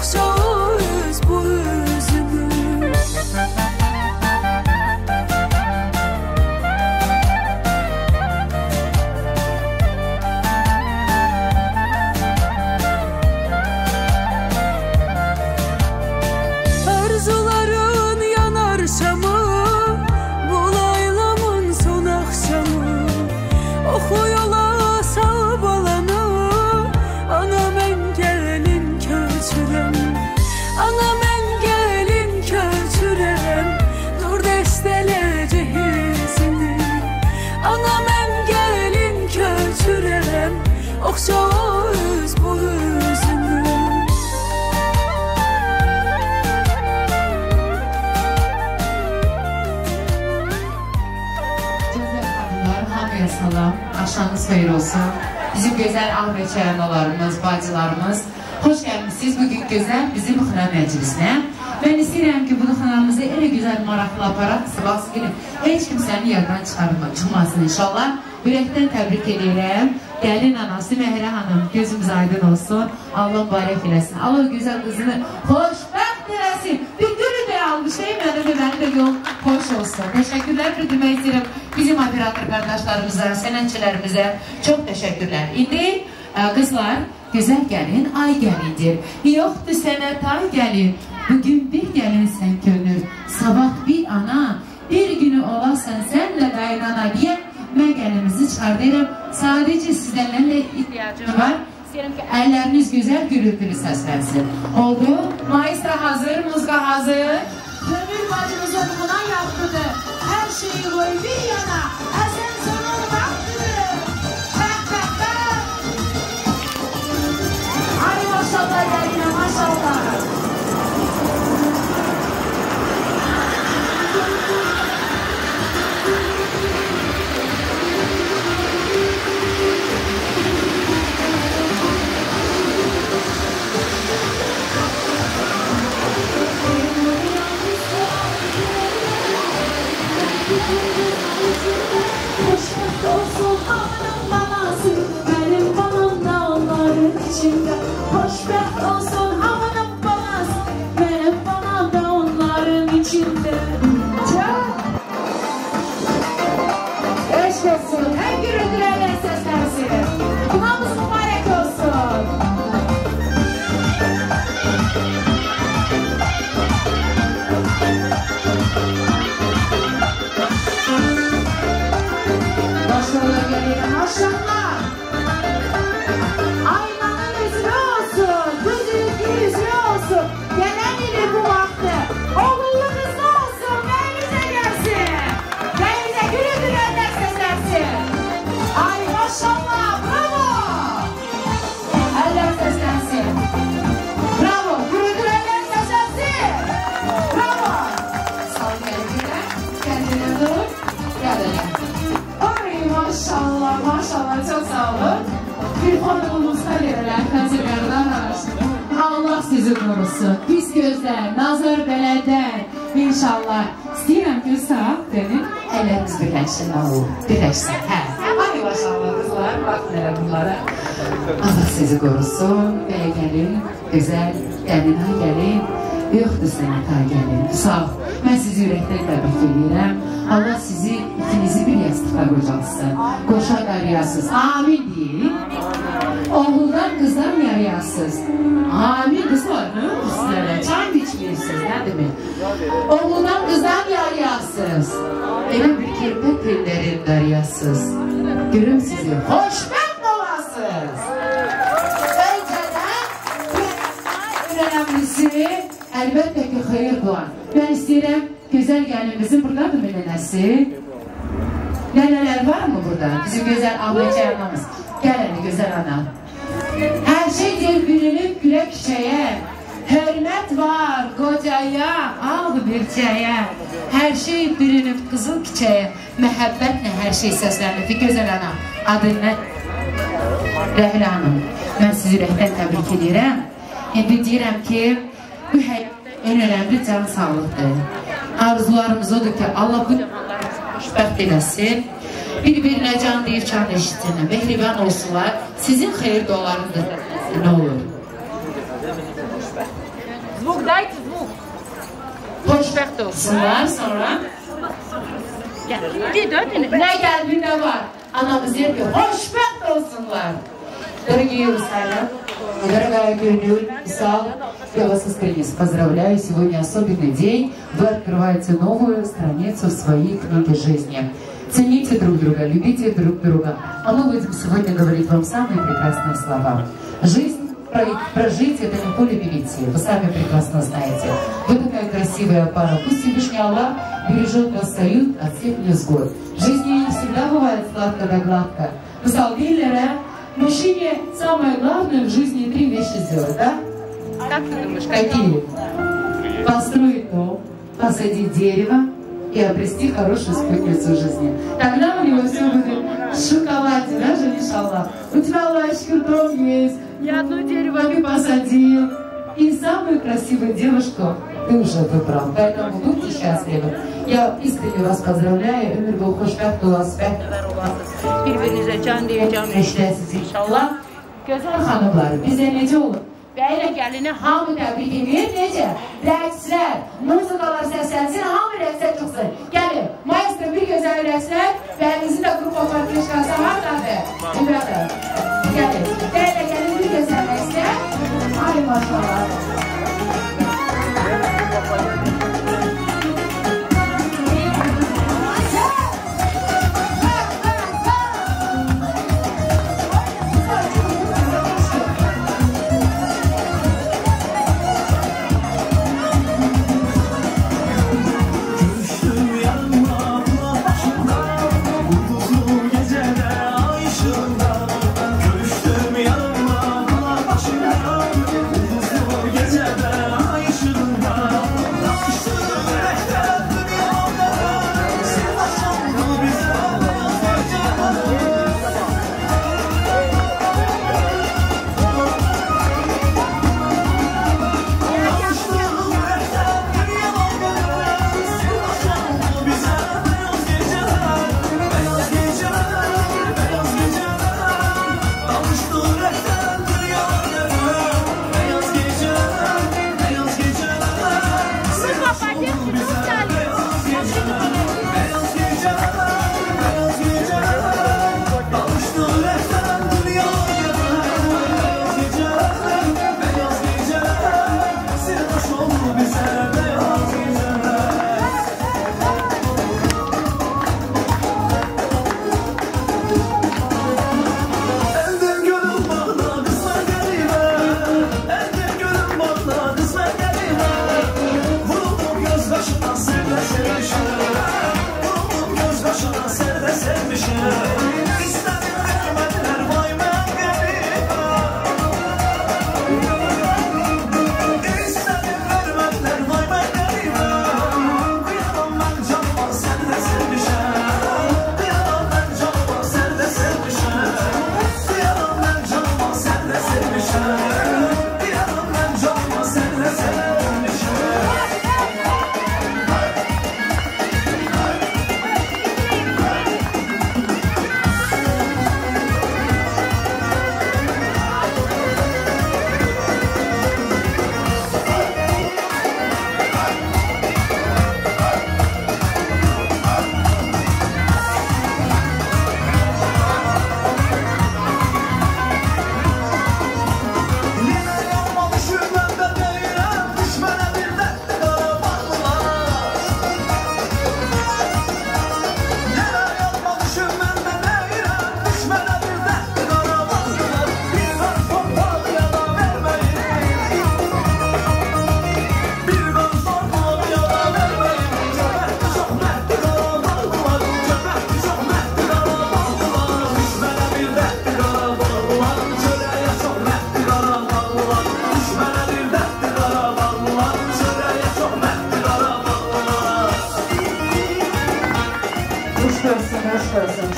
oxşa öz bu üzümü. Arzuların yanar şamı, bu laylamın son akşamı. Oxu yola sağ balanı, ana mən gəlin köçürəm. Ana mən gəlin köçürəm, nur dəstələci hissini. Ana mən gəlin köçürəm, oxşa öz bu üzümü. Hamıya salam, axşamınız xeyir olsun. Bizim gözəl Ahmet çayanalarımız, bacılarımız, hoş gəlmişsiniz bugün gözəl bizim xına məclisinə. Ben istəyirəm ki, bu xınamızı elə gözəl maraqlı aparaq, sıvası gelin. Heç kimsəni yerdən çıxmasın inşallah. Ürəkdən təbrik edirəm. Gəlin anası Məhrə Hanım, gözümüz aydın olsun. Allah mübarək eləsin. Allah gözəl qızını xoşbəxt eləsin. Bir gülü də almış değil mi? Mənim də yol hoş olsun. Teşekkürler bildirmək istəyirəm bizim operator qardaşlarımıza, sənətçilərimizə. Çox təşəkkürlər. İndi qızlar, gözəl gəlin, ay gəlindir. Yoxdur sənət ay gəlin. Bugün bir gəlinsən könül, sabah bir ana, bir günü olasan sənlə qaynana diye mən gəlimizi çıxardırım. Sadəcə sizlərlə ihtiyacım var. İstəyirəm ki, əlləriniz gözəl gürültülü səslənsin. Oldu. Maestro hazır, muzqa hazır. Könül bacımız oğluna yaptıdır. Hər şeyi qoy bir yana. Əsən sonun vaxtıdır. Bəh. Ay maşallah gəlinə, maşallah. Hoşbəxt olsun anam babası, mənim balam da onların içində. Hoşbəxt olsun anam babası, mənim balam da onların içində. Eşk olsun, en gürültülerle seslensin. Günahımız mübarek olsun. Maşallah gelin, maşallah. Aynanın yüzü olsun, gözünün yüzü olsun. Gelen ili bu vakti. Oğullu kızlı olsun, beyimize gelsin. Beyimize gürültülerle seslensin. Ay maşallah, bravo. Eller seslensin. Bravo, gürültülerle seslensin. Bravo. Sağ ol kendine, kendine dur. Gel. Maşallah, maşallah, çok sağ olun. Bir konumuzda yerler, konserlerden Allah sizi korusun. Pis gözler, nazar belədən. İnşallah. İstəyirəm ki, sağ dedim, əlləriniz birləşsin. Birləşsin, hə. Ay maşallah kızlar, baxın elə bunlara. Allah sizi korusun. Belə gəlin, gözəl, gəlinə gəlin. Yoxdur sənətə gəlin. Sağ ol. Mən sizi ürəkdən təbrik edirəm. Allah sizi ikinizi bir yastıqda qocalsın. Qoşa qarıyasız. Amin deyin. Oğuldan qızdan yarıyasız. Amin qızlar. Nə oldu sizlərlə? Çay mı içmiyorsunuz? Nə demək? Oğuldan qızdan yarıyasız. Elə bir kirpət tellərin darıyasız. Görüm sizi. Xoşbəxt olasınız. Öncədən önemlisi əlbəttə ki, xeyir duan. Mən istəyirəm, gözəl gəlinimizin buradadır mı nənəsi? Nənələr var mı burada? Bizim gözəl Ahmet anamız. Gəl əni gözəl ana. Hər şey deyil bilinib gülə kişəyə. Hörmət var qocaya, ağ bircəyə. Hər şey bilinib qızıl kiçəyə. Məhəbbətlə hər şey səslənir. Gözəl ana, adın nə? Rəhlə hanım, mən sizi ürəkdən təbrik edirəm. İndi deyirəm ki, bu həyatda en önemli can sağlıqdır. Arzularımız odur ki, Allah bu zamanları xoşbəxt eləsin. Bir-birinə can deyir, can eşitsinə, mehriban olsunlar. Sizin xeyir dualarınız da səslənsin, nə olur? Звук дайте, звук. Xoşbəxt olsunlar sonra. Ne kalbinde var? Anamız diyor ki xoşbəxt olsunlar. Дорогие Русаля, дорогая Гюрнюль, Исал, я вас искренне поздравляю. Сегодня особенный день. Вы открываете новую страницу в своей книге жизни. Цените друг друга, любите друг друга. А мы будем сегодня говорить вам самые прекрасные слова. Жизнь прожить это не поле перейти. Вы сами прекрасно знаете. Вы такая красивая пара. Пусть Всевышний Аллах бережет вас союз от всех невзгод. В жизни не всегда бывает сладко да гладко. Исал Биллера, мужчине самое главное в жизни 3 вещи сделать, да? Как ты думаешь? Какие? Построить дом, посадить дерево и обрести хорошую спутницу жизни. Тогда у него все будет в шоколаде, да, иншаллах? У тебя, Аллах, дом есть, ни одно дерево ты посадил. И самую красивую девушку ты уже выбрал. Поэтому будьте счастливы. Я искренне вас поздравляю. Ömür boyu xoşbəxt olasınız. Bir-birinizə can deyəcəm. Eşlərsiniz inşallah. Gözəl xanımlar, bizə necə olur? Bəylə gəlini Hamı təbrik edir, necə? Rəqslər, muzikalar səslənsin, hamı rəqsə çıxsın. Gəlin, maestro bir gözəl rəqslər, bəyinizin də qrup opartlaşqası hardadır? Burada. Gəlin, bəylə gəlin bir gözəl rəqslər. Ay maşallah.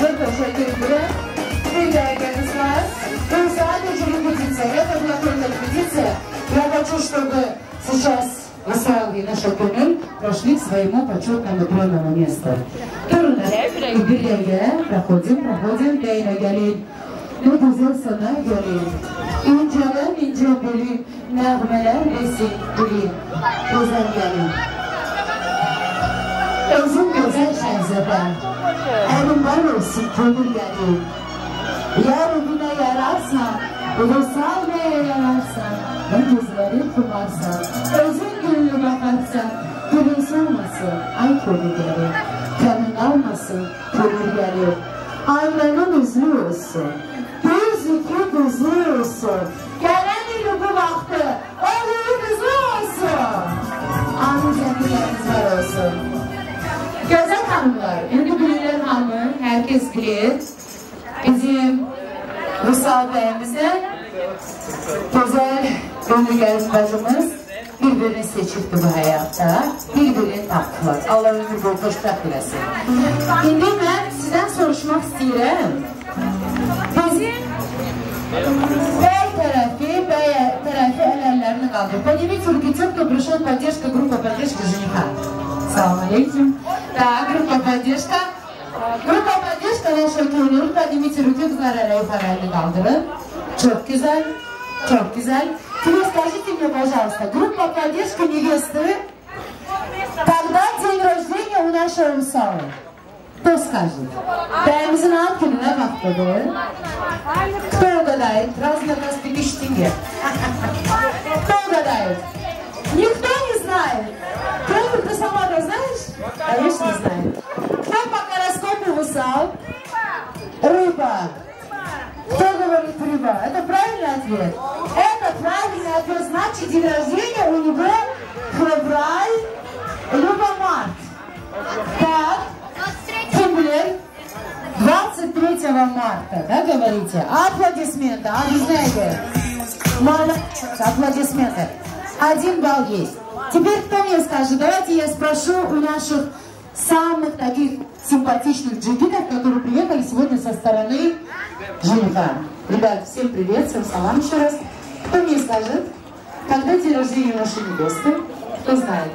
Çok teşekkür ederim. Bir değerleriniz var. Вы sadece репетиция. Это была только репетиция. Я хочу, чтобы сейчас Исал и наша Гюрнюль прошли к своему почетному тронному месту. Turunlar bir yerге проходим. Beyler gelin. ne güzel sana göreyim. İnceden ince bölüm, nəğmələr resim bileyim. Güzel gelin. Özüm güzel şehzadem, elim var olsun kömür gelin. Yarına yararsan, ulusal neye yararsan, ne gözlerin kumarsan, özün gülü bakarsan, gülün solmasın, ay kömür gelin. Kanın almasın, kömür gelin. Aylarının üzlü olsun, gözlükü düzlü olsun, gelen ili bu vakti, oğlu kızı olsun. Amin cemileriniz var olsun. Güzel hanımlar, indi bilirler hanımı, herkes bilir. Bizim Rusal Bey'imize güzel gönlügen bacımız birbirini seçildi bu hayatta, birbirini taptılar. Allah ömür bol hoşbak bilesin. Şimdi ben sizden soruşmak istedim. Bizim bey tarafı ellerini kaldırdı. Поднимите руки те, кто пришел поддержка, группа поддержки жениха. Салам алейкум. Да, группа поддержка. Группа поддержка нашего турнира. Поднимите руки, kızlar ellerini kaldırın. Çok güzel, çok güzel. Теперь скажите мне, пожалуйста, группа поддержки невесты, когда день рождения у нашего Русала? Кто скажет? Бəyimizin alt gününe baktıdır. Кто угадает? Раз на нас 5000 тенге. Кто угадает? Никто не знает. Кроме ты сама да знаешь? Конечно знает. Кто по гороскопу Русал? Рыба. Кто говорит рыба? Это правильный ответ? Это правильный ответ. Значит, день рождения у него февраль, либо март. Так. Kim bilir? 23 марта, да, говорите? Аплодисменты. А вы знаете? Аплодисменты. 1 балл есть. Теперь кто мне скажет? Давайте я спрошу у наших самых таких симпатичных джигитов, которые приехали сегодня со стороны жениха. Ребят, всем привет, всем салам еще раз. Кто мне скажет, когда день рождения нашей невесты? Кто знает?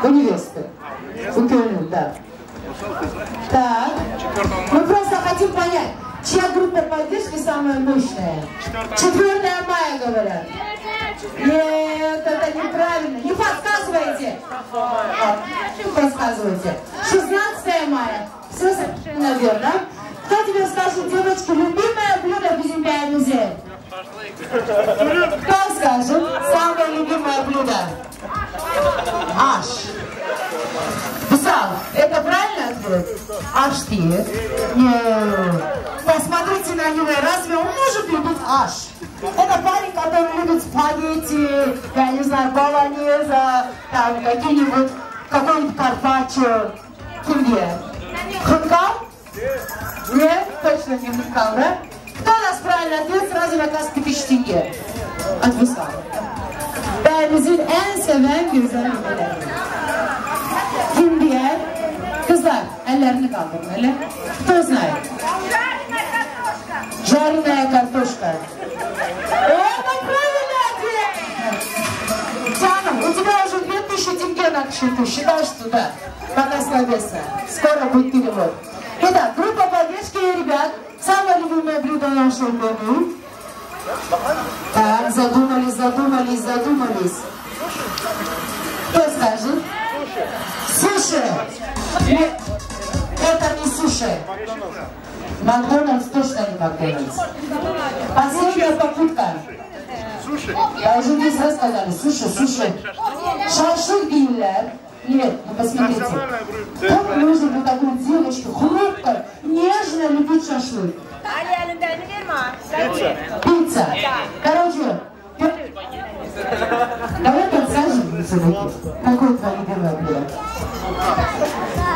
У невесты. У Кёльна, да. Так, мы просто хотим понять, чья группа поддержки самая мощная? 4 мая, говорят. Нет, это неправильно. Не подсказывайте. Не подсказывайте. 16 мая. Все совершенно верно. Кто тебе скажет, девочки, любимое блюдо bizim bəyimizin? Кто скажет, самое любимое блюдо? Аш. Писал, это правильный ответ? Аш нет. Нет. Посмотрите на него, разве он может любить аш? Это парень, который любит спагетти, я не знаю, болоньеза, там какие-нибудь, какой-нибудь карпаччо. Кимге? Хункал? Нет, точно не хункал, да? Кто у нас правильный ответ? Сразу наказ 5000 тенге. От Висала. Bəyimizin en seven güzel ülkeleri. Kim diğer? Kızlar, ellerini kaldırın hele. Кто знает? Жареная картошка. Это правильный ответ! Жанна, у тебя уже 2000 тенге на счету. Считай, что да. Пока словесно. Скоро будет перевод. Итак, группа поддержки, ребят. Самое любимое блюдо нашего меню. Так, задумались. Кто скажет? Суши. Нет, это не суши. Макдональдс точно не Макдональдс. Последняя попытка. Я уже не раз сказали. Суши. Шашлык değiller. Нет, ну посмотрите. Как можно вот такой девочке хрупкой, нежно любить шашлык? Пицца. Короче, давай подсажем все-таки. Какой твой любимый блюдо?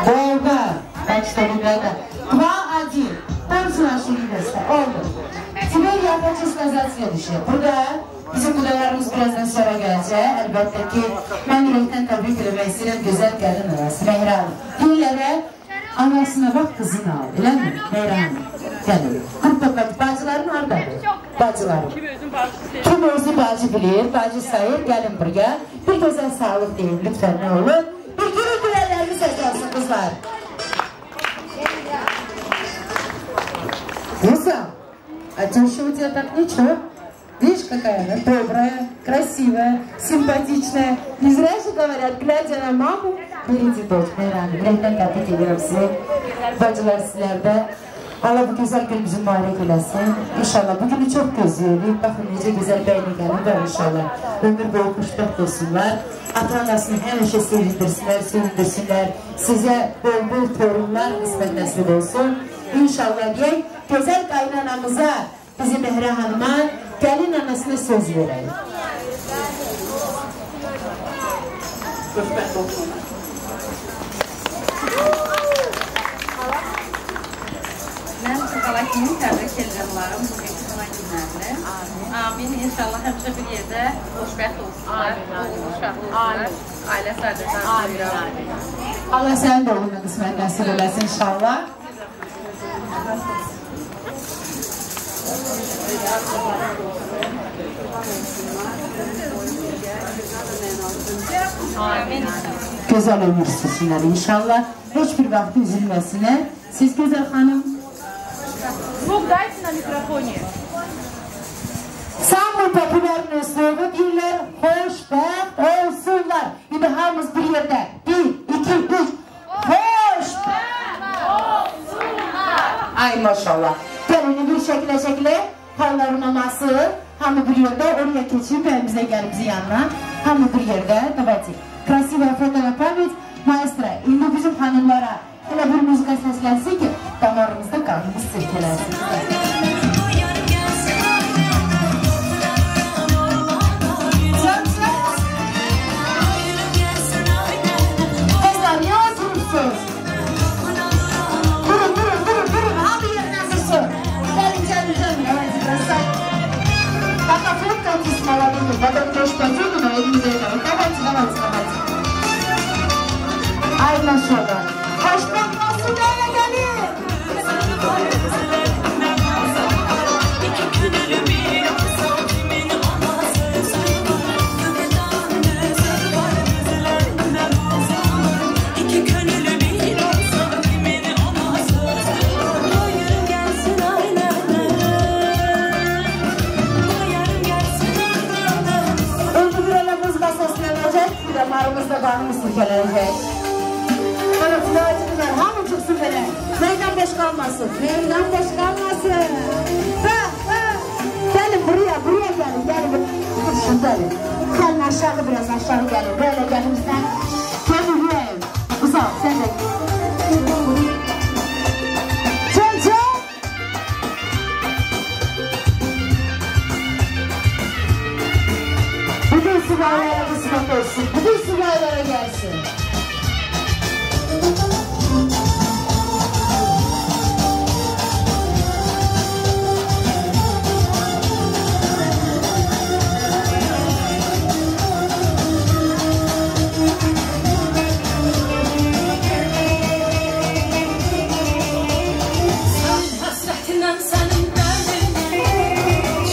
Волга. Так что, ребята, 2-1. Танцы наши невесты. Oldu. Теперь я хочу сказать следующее. Burada bizim kudalarımız birazdan sonra gelecek. Elbette ki ben yürekten tebrik etmek istedim güzel gelin arası. Mehran. Dillere anasına bak kızını al. Öyle mi? Mehran. Gelin. Bacıların oradadır. Bacılarım. Kim özü bacı bilir, bacı sayır, gelin buraya. Bir güzel sağlık deyin lütfen ne olur. Bir gürültü ellerini seçersin kızlar. Nasıl? А теща у тебя так ничего. Видишь, какая она добрая, красивая, симпатичная. Не зря же говорят, глядя на маму, берите дочь, Meyran'ı. Yürekten tebrik ediyorum sizi. Bacılar sizlerde. Allah bu güzel günümüzü mübarek eylesin. İnşallah bugünü çok gözlüyoruz. Bakın nece güzel beyni gelirler inşallah. Ömür boyu hoşbeht olsunlar. Ata-anasını həmişə sevindirsinlər. Size bol torunlar kısmet nasip olsun. İnşallah diye güzel kaynanamıza, bizim Mehra Hanım'a, gelin anasına söz verelim. Hoşbeht olsun. Ben Çakalak günü təbrik edirəm onların bugün Çakalak günlərini. Amin. İnşallah həmişə bir yerdə xoşbəxt olsunlar. Oğul uşaq olsunlar. Ailə sədrdən. Allah sənin de oğluna qismət nasip eləsin inşallah. Amin. Güzel ömür sürsünler inşallah. Hiçbir vakti üzülmesinler. Siz güzel hanım. Звук дайте на микрофоне. Samur popülerinin slovu birler, hoşbeht olsunlar. Şimdi hamımız bir yerde. 1, 2, 3. Hoşbeht olsunlar. Ay maşallah. Gelini bir şekilde halların maması. Hamı bir yerde oraya geçip evimize gelip bizi yanına. Hamı bir yerde. Давайте. Красивая фото на память. Maestro, şimdi bizim hanımlara yine bir müzik seslensin ki damarımızda kanımız sirkelensin. Kızlar niye oturursunuz? Durun. Abi yerine hazırsın. Gelin. Evet, biraz Baka fırıktan kısmalarını, babam coşmasın mı? Elimize yapalım. Давайте. Ay maşallah. Hoşbeht olsun öyle gelin. Önce bir öyle mızla seslenecek, bir de marımızda bağımız sirkelenecek. Flörtümüzler hamı çıksın böyle. Meydan boş kalmasın. Gelin buraya gelin. Gelin. Gelin aşağı biraz aşağı gelin. Böyle gelin sen. Kendi yürüyün. Uzak sen de. Çel. Bütün subaylara kısmet olsun. Bütün subaylara gelsin.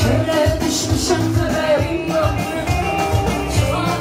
Çöle düşmüşüm kaderim yok. Şu an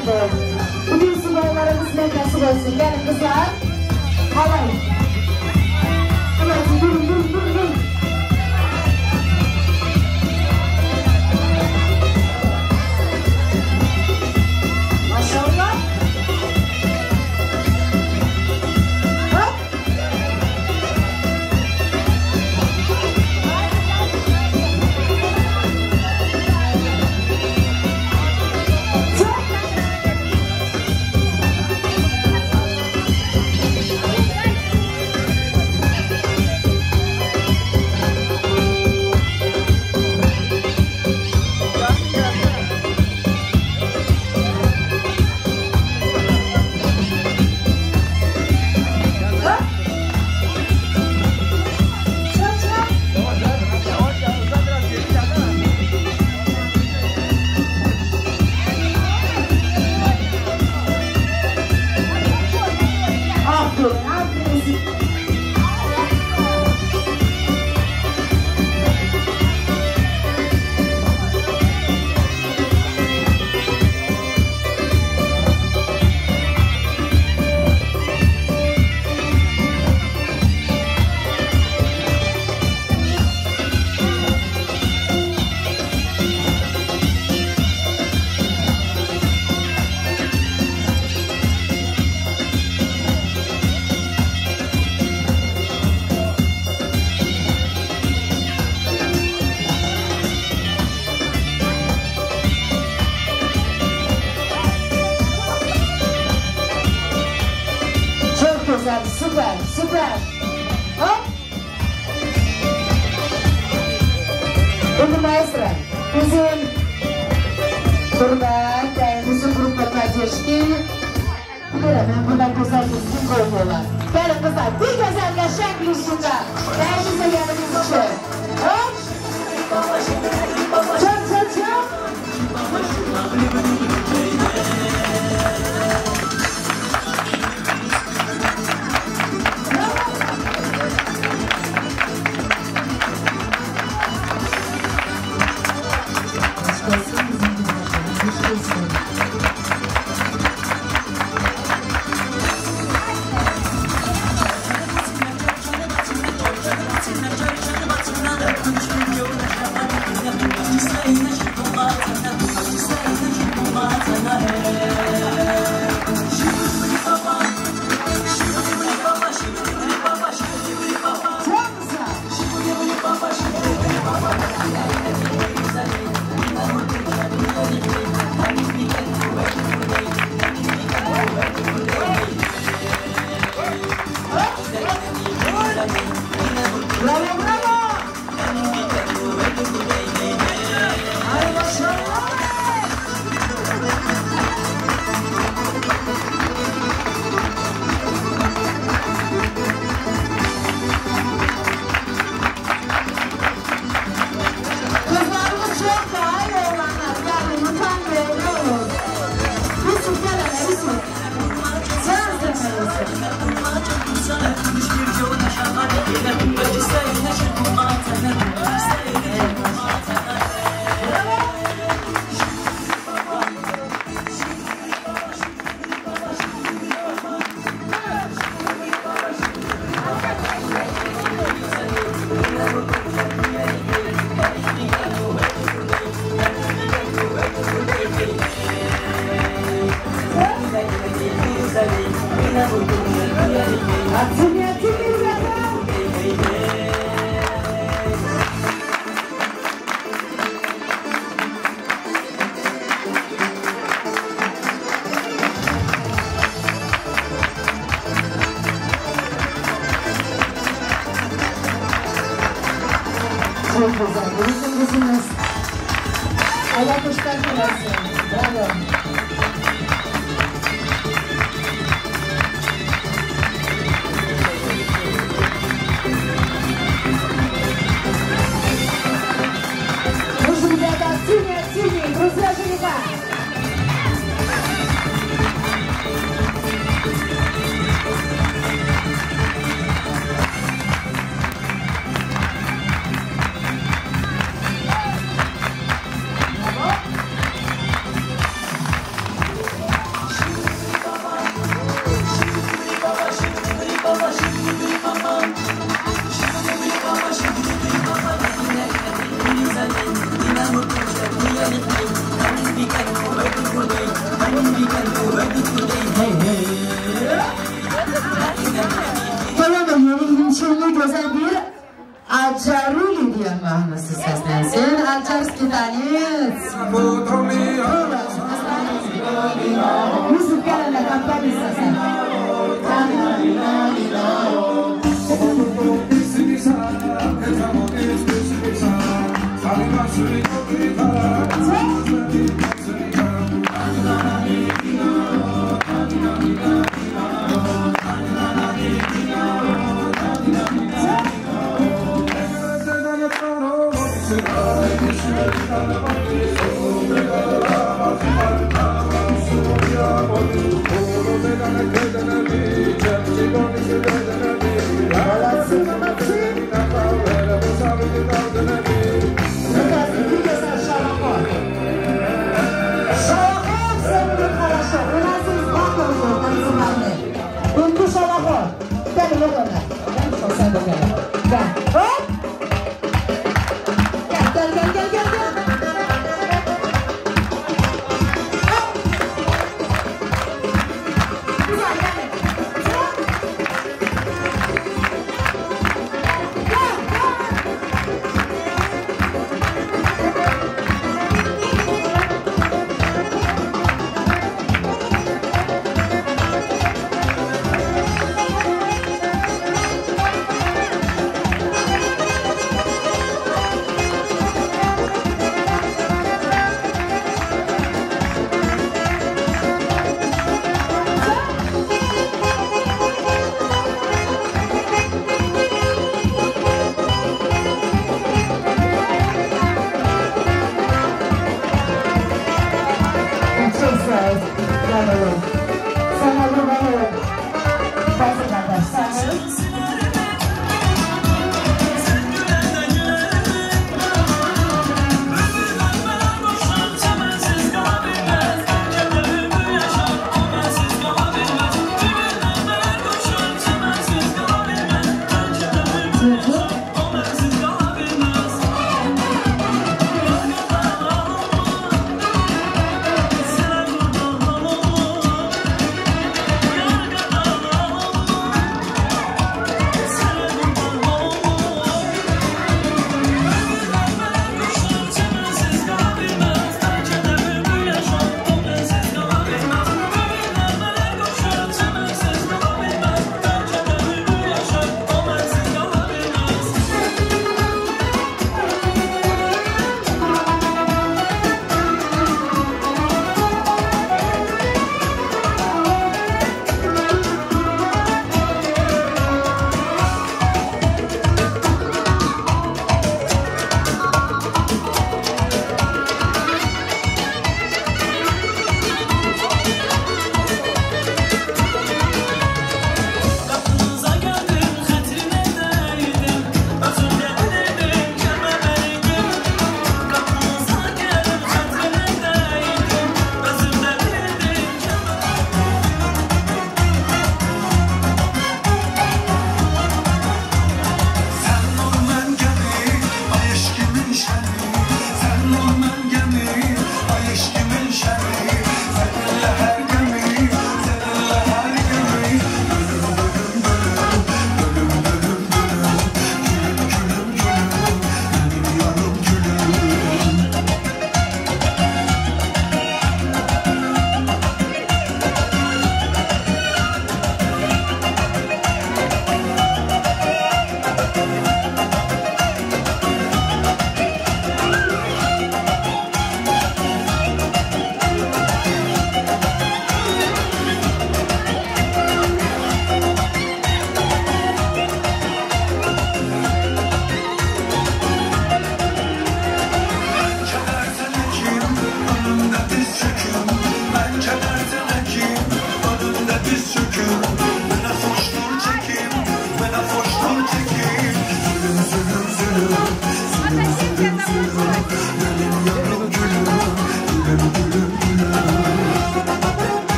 güzeldir. Bütün subaylarımız nefesi olsun. Gelin kızlar. Halay. Evet, durun. Maşallah. Hop. Süper. Hop. Şimdi maestra, bizim bizim grupla kardeşliği ben bundan güzel bir gün koyuyorlar. Gelin kızlar, bir güzel yaşak bir şurada. Değerinize geldiğiniz için. Hop. Çok. Çok güzel. Bizim kızımız. Allah kuşlar versin. Bravo. Нужно, ребята, синие, друзья жениха. Tamam, yeni hemşirli güzel bir Alcaruli diye mahnısı seslensin. Alcarski dalit. Yusuf gelene kampanya seslen.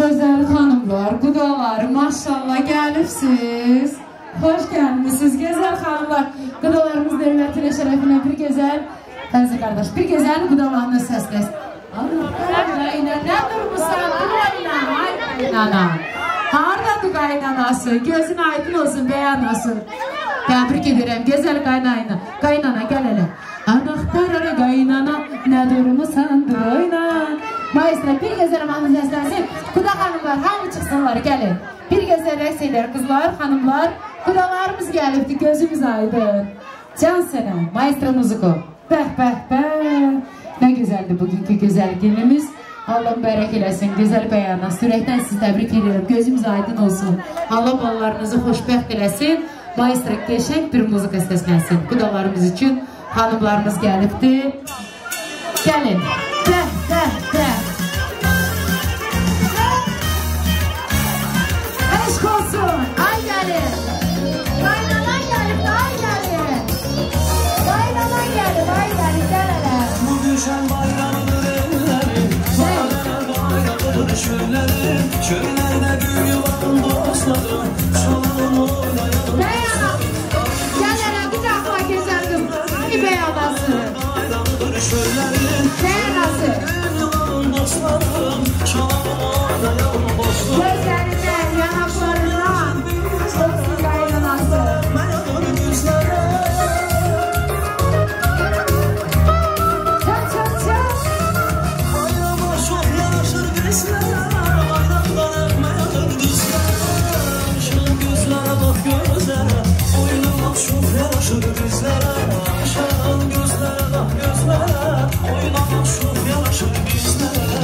Gözəl xanımlar, qudalar, maşallah gəlibsiz. Hoş gəlmişsiniz, gözəl xanımlar. Qudalarımız hörmətinə, şərəfinə bir gözəl, Fəzi qardaş, bir gözəl qudalarını səsləs. Allah qaynana, nə durmuşsan, qaynana, ay qaynana. Haradadır qaynanası, gözün aydın olsun, bəyan olsun. Təbrik edirəm, gözəl qaynana, qaynana gəl elə. Anahtar ara qaynana, nə durmuşsan, qaynana. Maestro, bir gözəl mahnı səslənsin, quda xanımlar, hamı çıxsınlar, gəlin. Bir gözəl rəqs edər, qızlar, xanımlar, qudalarımız gəlibdir, gözümüz aydın. Can sənə, maestro muziku. Bəh, bəh, bəh. Nə gözəldir bugünkü gözəl günümüz. Allah bərək eləsin, gözəl bəyana. Sürəkdən sizi təbrik edirəm, gözümüz aydın olsun. Allah balalarınızı xoşbəxt eləsin. Maestro, qəşəng bir muzika səslənsin. Qudalarımız üçün xanımlarımız gəlibdir. Gəlin. Bəh, bəh, bəh. Eşq olsun, ay gəlin. Qaynanan gəlib, ay gəlin. Qaynanan gəlib, ay gəlin, gəl elə. Bu düşən bayramıdır ellərim, bayramıdır şöllərim, şöllərdə gül yuvan dostlarım, çalalım oynayalım. Bəyana, gəl elə, qucaqla gözəl qız, ay bəyanası. Bayramıdır şöllərim, Bəyanası. gül yuvan dostlarım, çalalım oynayalım dostlarım. Gözlərindən, yanaqlarından, olsun qaynanası. Məyadır güzlərə, Çat, çat, çat. bayrama çox yaraşır bizlərə, bayramdan məyadır güzlərə, şan gözlərə bax gözlərə, oynamaq çox yaraşır bizlərə, şan gözlərə bax gözlərə, oynamaq çox yaraşır bizlərə.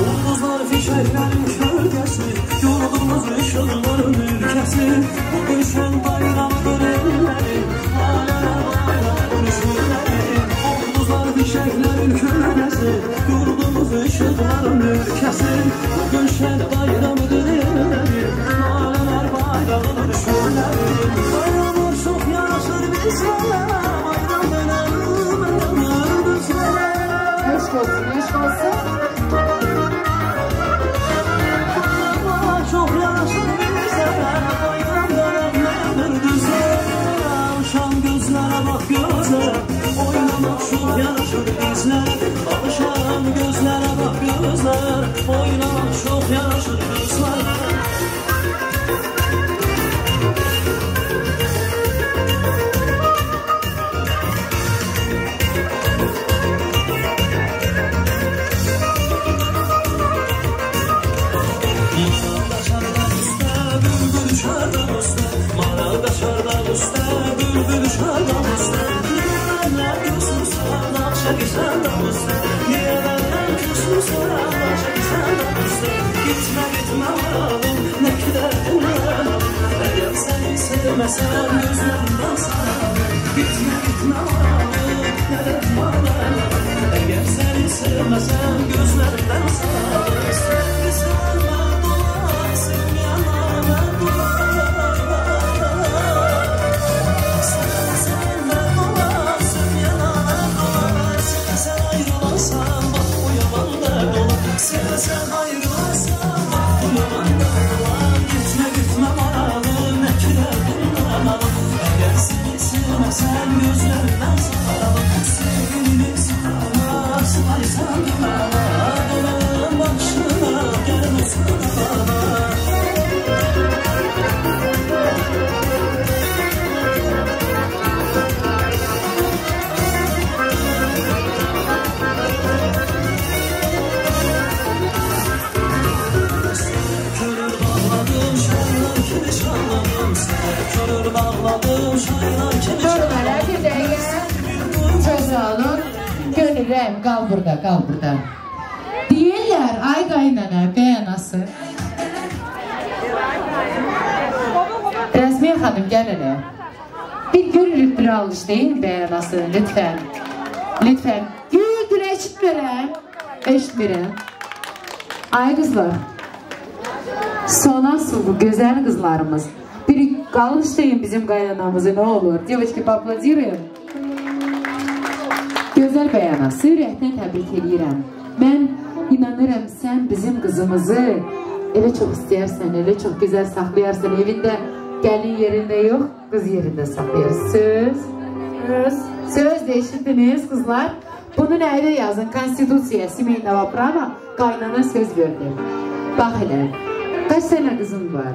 Ulduzlar fişəklərin kölgəsi, yurdumuz ışıqların ülkəsi, bu düşən bayramıdır ellərim, alələr bayramıdır şöllərim. Ulduzlar fişəklərin kölgəsi, yurdumuz ışıqların ülkəsi, bu düşən bayramıdır ellərim, alələr bayramıdır şöllərim. Bayramlar çox yaraşır bizlərə, bayram dönərim, mənim düzlərə. Eşq olsun, eşq olsun. Çok yaraşır bizlərə, bayram dönəmlədir düzlərə, alışan gözlərə bax gözlərə, oynamaq çox yaraşır bizlərə, alışan gözlərə bax gözlərə, oynamaq çox yaraşır bizlərə. Gitme gitme varalım, ne kadar kullanalım, eğer seni sevmesem gözlerinden saralım. Gitme gitme varalım, ne kadar kullanalım, eğer seni sevmesem gözlerinden saralım. Sevgi sarma dolasın yanına sen sevme dolasın yanına dolasın. Sen ayrılarsan bak bu yalanlar dolar, sen ayrılarsan bak bu yalanlar dolar. Gitme gitme varalım, ne kadar kullanalım, eğer seni sevmesem gözlerinden saralım. Sevgilini sarma, sarsan bana, dolanın başına gel olsun bana. Körür bağladım, şaylar kimi şanladım, körür bağladım, şaylar kimi Görmələ, bir dəqiqə. Söz alın. Gönüləm, qal burada, qal burada. Deyirlər, ay qaynana, bəyanası. Rəsmiyə xanım, gəl elə. Bir görürük bir alışlayın beyanasını lütfen. Lütfen. Güldür eşitmirəm. Ay kızlar. Sona su bu güzel kızlarımız. Bir alışlayın bizim qaynanamızı ne olur. Девочки, поаплодируем. Gözəl beyanası, ürəkdən təbrik edirəm. Mən inanırım sən bizim qızımızı elə çox istəyərsən, elə çox gözəl saxlayarsan. Evində gəlin yerində yox, qız yerində saxlayarsan. Söz değişirdiniz kızlar. Bunu nəyə yazın? Konstitusiya, semeyna prava, qaynana söz verdi. Bax elə, kaç sənə qızın var?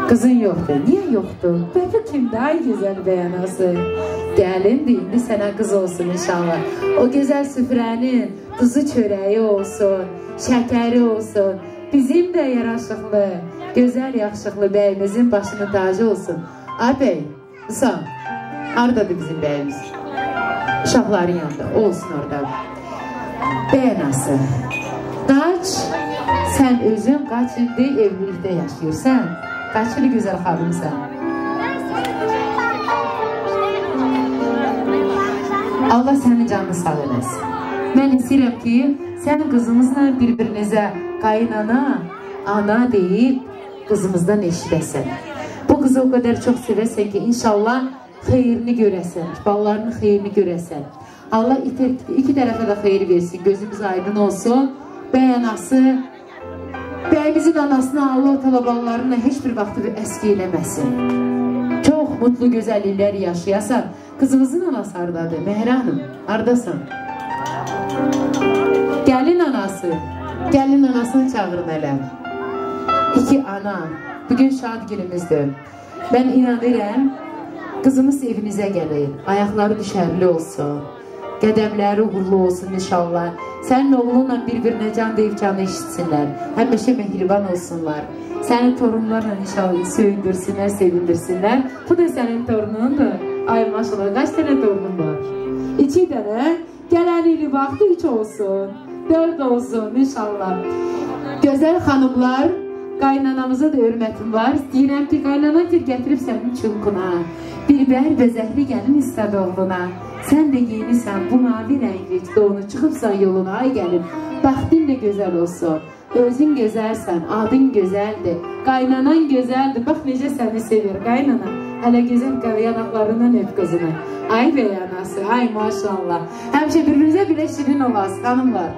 Kızın yoktu. Niye yoktu? Peki kim daha güzel beyanası? Gəlin indi sənə qız olsun inşallah. O güzel süfrənin tuzu çöreği olsun, şəkəri olsun. Bizim də yaraşıqlı, gözəl yaxşıqlı bəyimizin başının tacı olsun. Ay bəy, Musa, haradadır bizim bəyimiz? Uşaqların yanında, olsun orada. Beyanası. Kaç, sen özün kaç ildir evlilikdə yaşayırsan? Kaç ili güzel xanımsan? Allah sənin canını sağ eləsin. Mən istəyirəm ki, sən qızımızla bir-birinizə qaynana, ana deyib qızımızdan eşidəsən. Bu qızı o qədər çox sevəsən ki, inşallah xeyrini görəsən, ballarının xeyrini görəsən. Allah iki tərəfə də xeyir versin, gözümüz aydın olsun. Beyanası, bəyimizin anasına Allah talabalarına heç bir vaxtı əski eləməsin. Çox mutlu gözəlliklər yaşayasan. Kızımızın anası haradadır? Mehra Hanım, haradasan? Gəlin anasını çağırın elə. İki ana, bugün şad günümüzdür. Ben inanırım, kızımız evinizə gəlir, ayaqları düşərli olsun, qədəmləri uğurlu olsun inşallah. Sənin oğlunla bir-birinə can deyib canı eşitsinlər, həmişə mehriban olsunlar. Sənin torunlarla inşallah söyündürsünlər, sevindirsinlər. Bu da sənin torunundur. Ay maşallah, kaç tane torunun var? 2 tane. Gelen ili vakti 3 olsun. 4 olsun inşallah. Güzel hanımlar, qaynanamıza da hürmetim var. Deyirəm ki, qaynana gir getirip sənin çılqına. Bir bər bezəkli gəlin istədi oğluna. Sən də giyinisən bu mavi rəngli doğunu çıxıbsan yoluna. Ay gəlin, bəxtin də gözəl olsun. Özün gözəlsən, adın gözəldir. Qaynanan gözəldir. Bax necə səni sevir qaynana. Hələ gözəl yanaqlarından öp qızını. Ay beyanası, ay maşallah. Həmişə birbirinizə belə şirin olasın, hanımlar.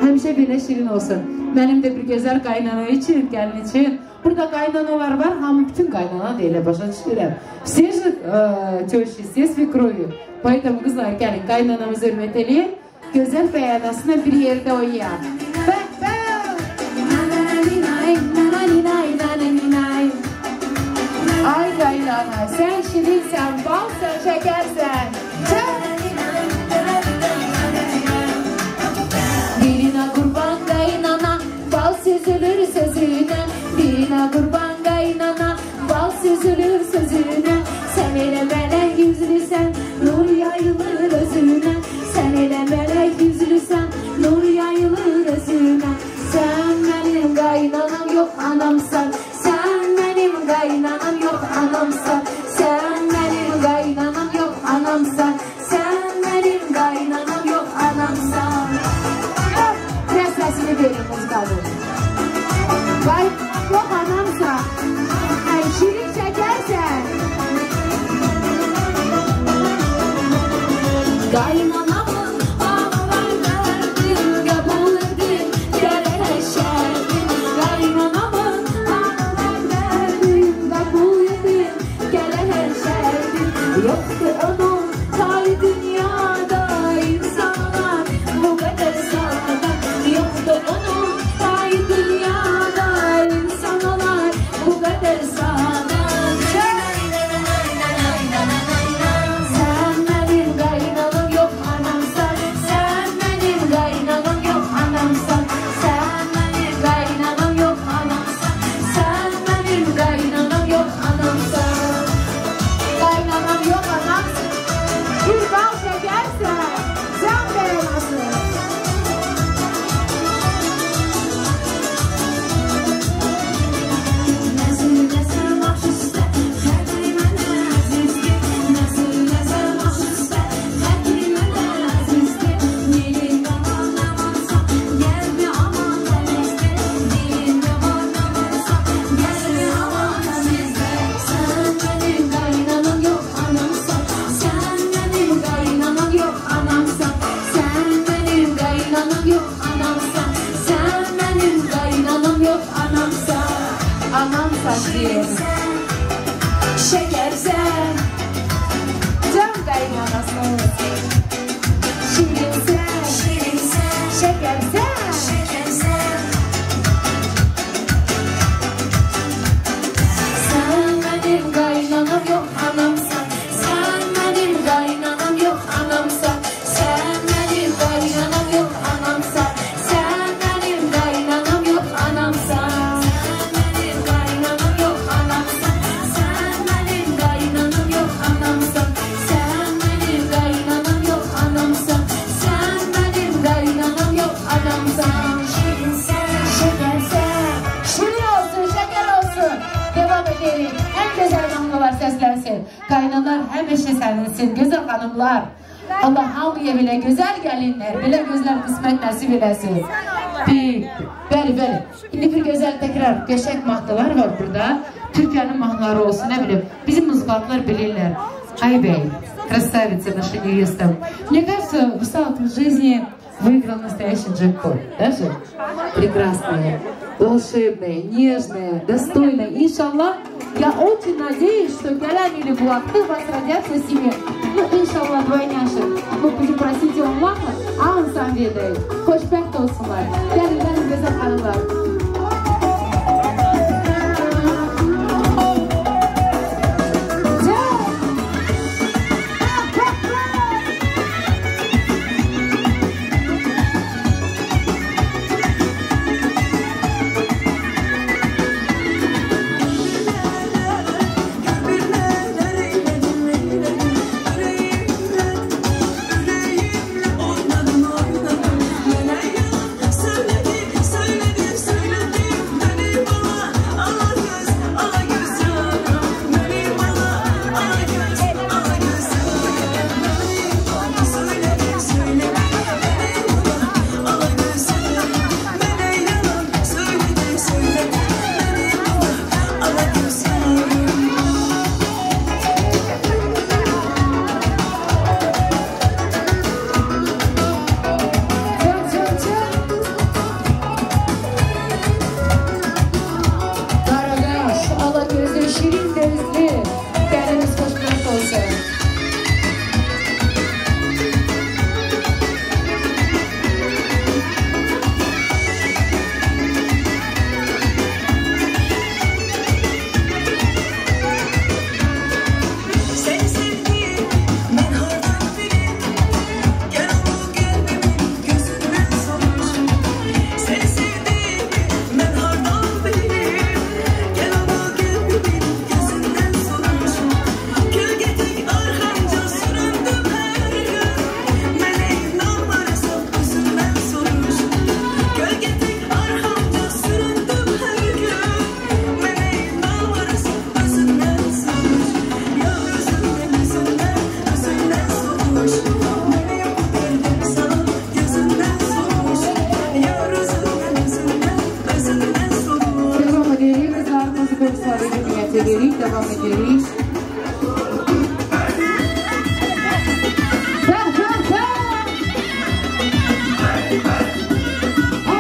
Həmişə belə şirin olsun. Mənim də bir gözəl qaynana üçün, gəlin üçün. Burada qaynanalar var, hamı bütün qaynana deyilə, başa düşürəm. Все же тещи, все свекрови. Поэтому qızlar gəlin, qaynanamızı hürmet eləyək. Gözəl beyanasına bir yerdə oynayaq. Ay qaynana, sen şirinsən, balsan, şəkərsən. Diline kurban qaynana, bal süzülür sözüne. Diline kurban qaynana, bal süzülür sözüne. Sen elə mələk yüzlüsən, nur yayılır özüne. Sen elə mələk yüzlüsən, nur yayılır özüne. Sen benim qaynanam yox anamsan. Sen benim qaynanam yox anamsan. Sen benim qaynanam yox anamsan. Sen benim qaynanam yox anamsan. Biraz səsini verin muzqalı. Qaynanam yox anamsan. Ay şirin şəkərsən. Qaynanamın ağlar verdim, qəbul edin, gələ şərdim. Qaynanamın ağlar verdim, qəbul edin, gələ şərdim. Yoxdur onun tay dünyada insanlar bu qədər sada. Yoxdur onun tay dünyada insanlar bu qədər sada. Sen benim qaynanam yox etsin. Güzel hanımlar. Allah hamıya bile güzel gelinler, bile güzel kısmet nasip eylesin. Bəli. Şimdi bir güzel tekrar geçek mahnılar var burada. Türkiye'nin mahnıları olsun, ne bileyim. Bizim muzikantlar bilirler. Ay bey, красавица наша невеста. Мне кажется, в салке жизни выиграл настоящий джекпот. Даже прекрасная, волшебная, нежная, достойная. Иншаллах, я очень надеюсь, что Гелян или Булакты у вас родятся семьи. Ну, иншаллах, двойняши. Мы будем просить его маму, а он сам ведает. Hoşbəxt olsunlar. Gəlin, güzel hanımlar. Devam ederiz.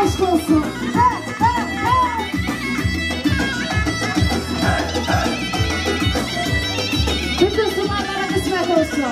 Aşk olsun. Bütün sularlara kısmet olsun.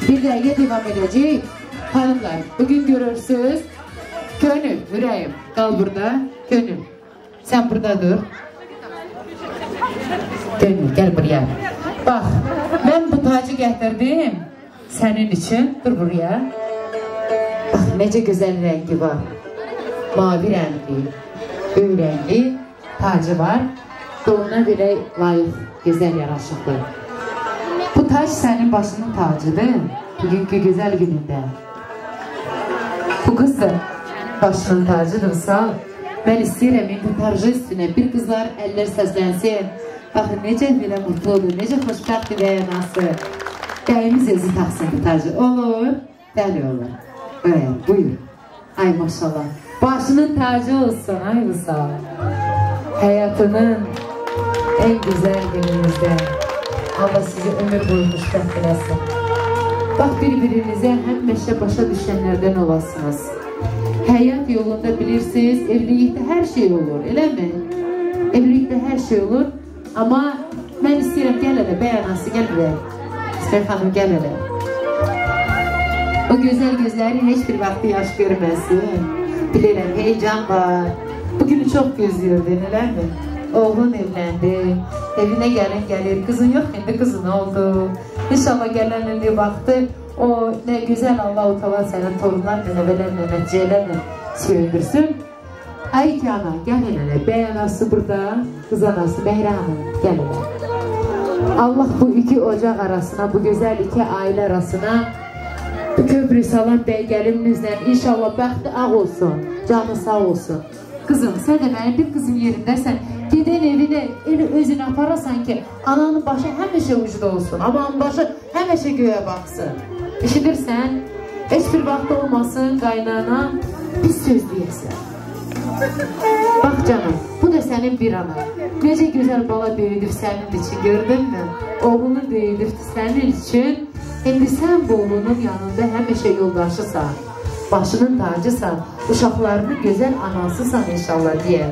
Bir dəqiqə devam edəcək. Hanımlar, bugün görürsünüz. Gönül, ürəyim, qal burada. Gönül, sən burada dur. Gönül, gəl buraya. Bax, mən bu tacı gətirdim sənin üçün. Dur buraya. Bax, necə gözəl rəngi var. Mavi rəngli, göy rəngli tacı var. Doğuna belə layıq, gözəl, yaraşıqlı. Bu tac sənin başının tacıdır. Bugünkü gözəl günündə. Bu qız da başının tacıdırsa, mən istəyirəm indi tacı üstünə bir qızlar əllər səslənsin. Baxın, necə belə mutlu olur, necə xoşbəxtdir və yanası. Bəyimiz özü taxsın bu tacı. Olur, dəli olur. Buyur. Ay maşallah. Başının tacı olsun, ay Vüsal. Həyatının en güzel gününüzdə Allah sizi ömür boyu xoşbəxt eləsin. Bax, bir-birinizə həmişə başa düşənlərdən olasınız. Həyat yolunda bilirsiniz, evlilikdə hər şey olur, eləmi? Evlilikdə hər şey olur. Amma mən istəyirəm, gəl elə, bəyanası, gəl buraya. İstəyir xanım, gəl elə. O gözəl gözləri heç bir vaxtı yaş görməsin. Bilirəm, heyecan var. Bugünü çox gözlüyordun, eləmi? Oğlun evləndi, evinə gəlin gəlir. Qızın yox, indi qızın oldu. İnşallah gələn illi vaxtı o nə gözəl Allah-u Teala sənin torunlarla, nəvələrlə, nəticələrlə söyündürsün. Ay ki ana, gəl elə, bəy anası burada, qız anası, Məhra hanım, gəl elə. Allah bu iki ocaq arasına, bu gözəl iki ailə arasına bu köprü salan bəy gəlinimizlə inşallah bəxti ağ olsun, canı sağ olsun. Qızım, sən də mənim bir qızım yerindəsən, gedən evinə elə özünü aparasan ki, ananın başı həmişə ucda olsun, amanın başı həmişə göyə baxsın. Eşidirsən, heç bir vaxt olmasın qaynana pis söz deyəsən. Bax canım, bu da sənin bir ana. Necə gözəl bala böyüdür sənin üçün, gördün mü? Oğlunu böyüdür sənin üçün. İndi sən bu oğlunun yanında həmişə yoldaşısan. Başının tacısan, uşaqlarını gözəl anasısan inşallah deyər.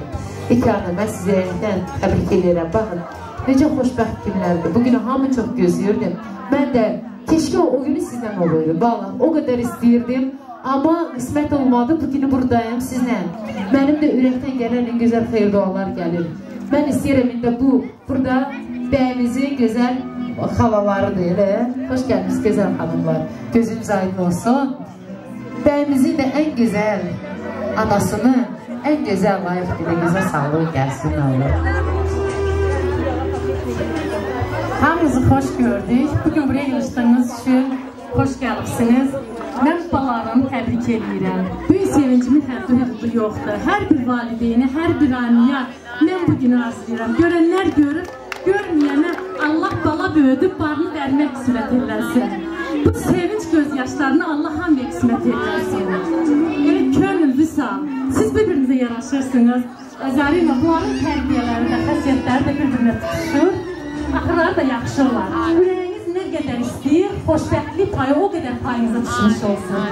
İki ana, mən sizə əldən təbrik edirəm. Baxın, necə xoşbəxt günlərdir. Bugünü hamı çox gözləyirdim. Mən də keşke o günü sizdən olurdu. Vallahi, o qədər istəyirdim. Amma qismət olmadı, bugünü buradayım sizlə. Mənim də ürəkdən gələn en gözəl xeyir dualar gəlir. Mən istəyirəm indi bu, burada bəyimizin gözəl xalalarıdır, elə. Hoş gəldiniz gözəl xanımlar. Gözünüz aydın olsun. Bəyimizin də en güzel anasını, en güzel layık dilimizə sağlığı gəlsin olur. Hamınızı hoş gördük. Bugün buraya yığışdığınız için hoş gəlibsiniz. Mən balarımı təbrik edirəm. Böyük sevincimin həddi yoxdur. Hər bir valideyni, hər bir anıya mən bugünü arzulayıram. Görənlər görür, görməyənə Allah bala böyüdüb barını vermək qismət eləsin. Bu sevinç gözyaşlarını Allah hamıya qismət eləsin. Evet, könül, Vüsal, siz bir-birinizə yaraşırsınız. Zarina, bunların tərbiyələri də, xəsiyyətləri də bir-birinə tutuşur. Axırları da yaxşırlar. Ürəyiniz nə qədər istəyir, xoşbəxtlik payı o qədər payınıza düşmüş olsun.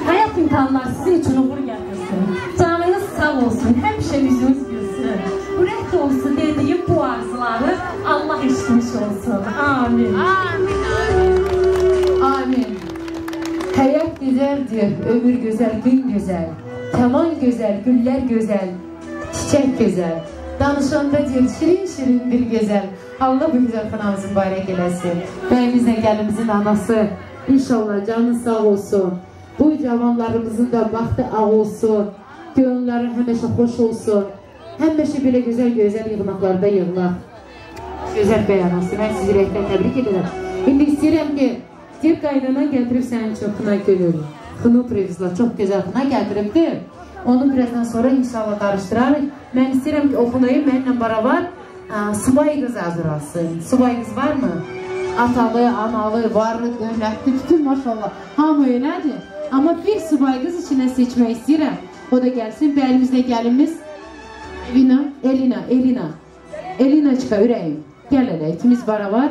Həyat imtihanlar sizin üçün uğur gətirsin. Canınız sağ olsun, həmişə yüzünüz gülsün. Ürək dolusu dediyim bu arzuları Allah eşitmiş olsun. Amin. Amin. Həyat gözəldir, ömür gözəl, gün gözəl. Taman gözəl, güller gözəl, çiçək gözəl. Danışanda deyir, şirin-şirin bir gözəl. Allah bu güzel kanalımızı mübarək eləsin. Bəyimizlə gəlimizin anası, inşallah canı sağ olsun. Bu cavanlarımızın da vaxtı ağ olsun. Gönülləri həmişə xoş olsun. Həmişə belə gözəl yığınaqlarda yığılaq. Gözəl bəy anası, mən sizi ürəkdən təbrik edirəm. İndi istəyirəm ki, deyir qaynana gətirib sənin üçün xına gönül. Xını previzla, çox gözəl xına gətiribdir. Onu birazdan sonra inşallah qarışdırarıq. Mən istəyirəm ki, o xınayı mənimlə beraber subay qız hazırlasın. Subay qız var mı? Atalı, analı, varlı, dövlətli, bütün maşallah. Hamı elədir. Amma bir subay qız içinə seçmək istəyirəm. O da gəlsin. Bəlimizdə gəlimiz Elina çıxa ürəyim. Gəl elə, ikimiz beraber.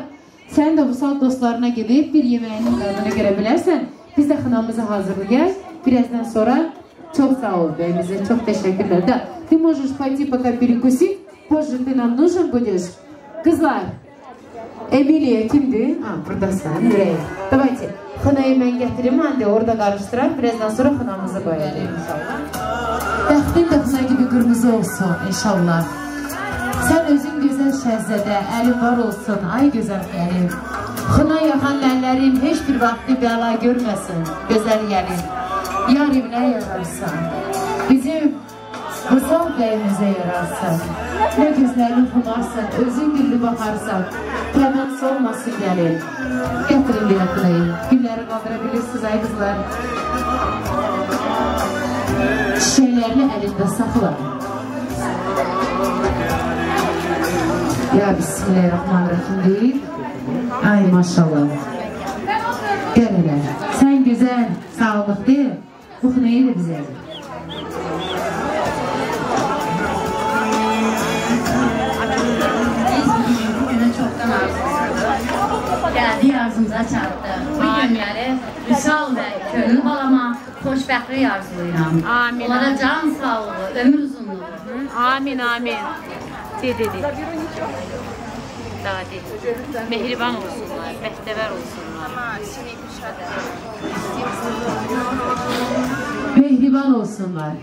Sən də Vüsal dostlarına gedib bir yeməyinin qadını görə bilərsən. Biz də xınamızı hazırlayaq. Birazdan sonra çok sağ ol бəyimizə, çok teşekkürler. Да, ты можешь пойти пока перекусить, позже ты нам нужен будешь. Kızlar, Emilia kimdir? Ha, buradasan, ürək. Davайте, xınayı mən gətirim, hadi orada qarışdıraq, birazdan sonra xınamızı qoyacaq inşallah. Bəxtin də xına gibi qırmızı olsun inşallah. Sən özün gözəl şəhzədə, əlin var olsun, ay gözəl gəlin. Xına yaxan əllərim heç bir vaxtı bəla görməsin, gözəl gəlin. Yar evlə yararsan, bizim Qızal bəyimizə yararsan, nə gözlərini xumarsın, özün güllü baxarsan, təməns olmasın gəlin. Gətirin bir xınayı, gülləri qaldıra bilirsiniz ay qızlar. Çiçəklərini əlində saxla. Ya Bismillahirrahmanirrahim deyil. Ay maşallah. Gəl elə. Sən gözəl, sağlıq deyil. Bu xınayı da bizə. Gəldi arzumuza çatdı. Bu günləri Vüsal bəy, könül balama xoşbəxtlik arzulayıram. Amin. Onlara can sağlığı, ömür uzunluğu. Amin, amin. Dedi. Daha deyil. Mehriban olsunlar, bəxtəvər olsunlar. Mehriban olsunlar.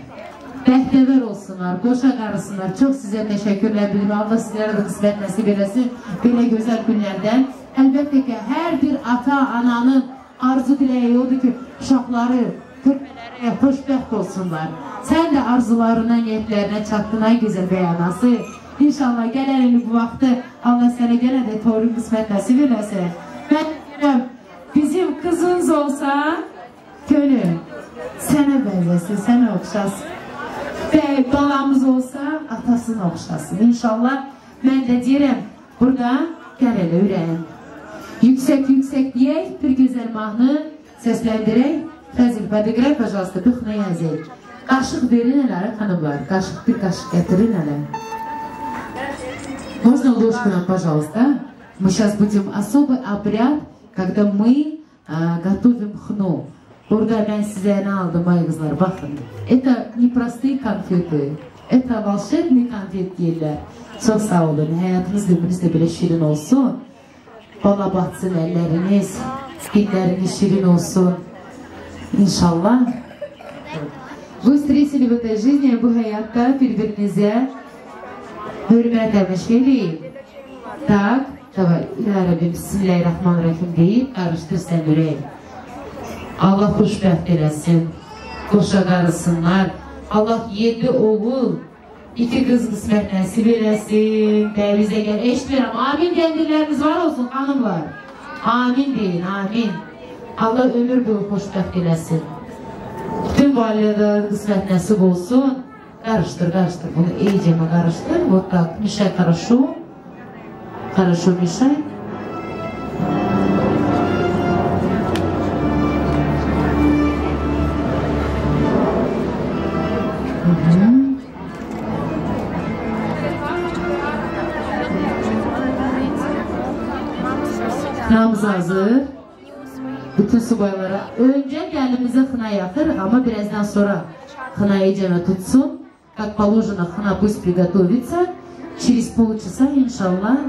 Bəxtəvər olsunlar, qoşa qarısınlar. Çox sizə təşəkkürlər bilirəm. Allah sizlərə də qismət nəsib eləsin belə gözəl günlərdən. Əlbəttə ki, hər bir ata, ananın arzu diləyi odur ki, uşaqları, körpələri xoşbəxt olsunlar. Sən də arzularına, niyetlərinə çatdın, ay gözəl bəyanası. İnşallah gələn ili bu vaxtı Allah sənə gələn də torun qismət nəsib eləsin. Mən deyirəm, bizim qızınız olsa, könül, sənə bənzəsin, sənə oxşasın. Bəy, balamız olsa, atasını oxşasın. İnşallah, mən də deyirəm, burada gəl elə ürəyim. Yüksek deyək, bir gözəl mahnı səsləndirək. Fəzil, bədiqrək, pəjazda, bir xına yazək. Qaşıq verin elə, xanımlar, qaşıq, bir qaşıq gətirin elə. Можно ложку нам, пожалуйста? Мы сейчас будем особый обряд, когда мы готовим хну. Burada ben size ne aldım ay kızlar, bakın. Это не простые конфеты, это волшебный конфет deyirlər. Çok sağ olun, hayatınız ömrünüz de böyle şirin olsun. Bala batsın elleriniz, dilleriniz şirin olsun. İnşallah. Вы встретили в этой жизни, bu hayatta birbirinize hürmet etmeşkeleyin. Tak, davay, Ya Rabbim, Bismillahirrahmanirrahim deyip, karıştır sen yüreğin. Allah xoşbəxt eləsin, qoşa qarısınlar. Allah 7 oğul, 2 qız qismət nəsib eləsin. Dəvizə gəl, eşitmirəm. Amin deyəndirləriniz var olsun, xanımlar. Amin deyin, amin. Allah ömür boyu xoşbəxt eləsin. Bütün validələrin qismət nəsib olsun. Qarışdır, qarışdır. Bunu iyicəmə qarışdır. Вот так, мешай хорошо. Хорошо мешай. Xınamız hazır. Bütün subaylara önce kendimize xına yakırıq, ama birazdan sonra xına iyicəmə tutsun. Как положено, хна пусть приготовится. Через полчаса, иншаллах,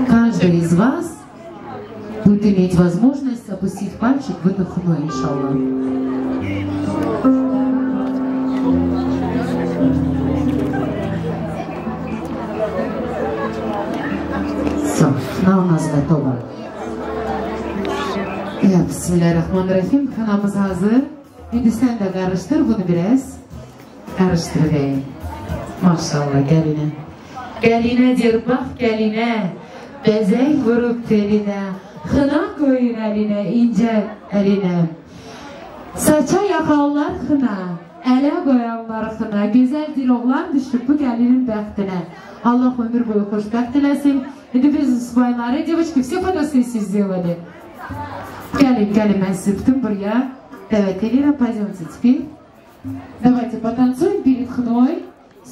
каждый из вас будет иметь возможность опустить пальчик в эту хну, иншаллах. Все, хна у нас готова. Bismillahirrahmanirrahim. Xınamız hazır. Şimdi sen de karıştır bunu biraz. Karıştırayım. Maşallah geline. Geline diyor bak geline. Bezek vurup teline. Xına koyun eline, ince eline. Saça yakanlar xına. Ələ qoyanlar xına. Güzel diloğlar düşüp bu gelinin bəxtinə. Allah ömür boyu xoşbəxt eləsin. Şimdi biz subayları, девочки, все фотосессии сделали. Gəlin, mən sizi bütün buraya dəvət edirəm. Пойдемте теперь. Давайте потанцуем перед хной.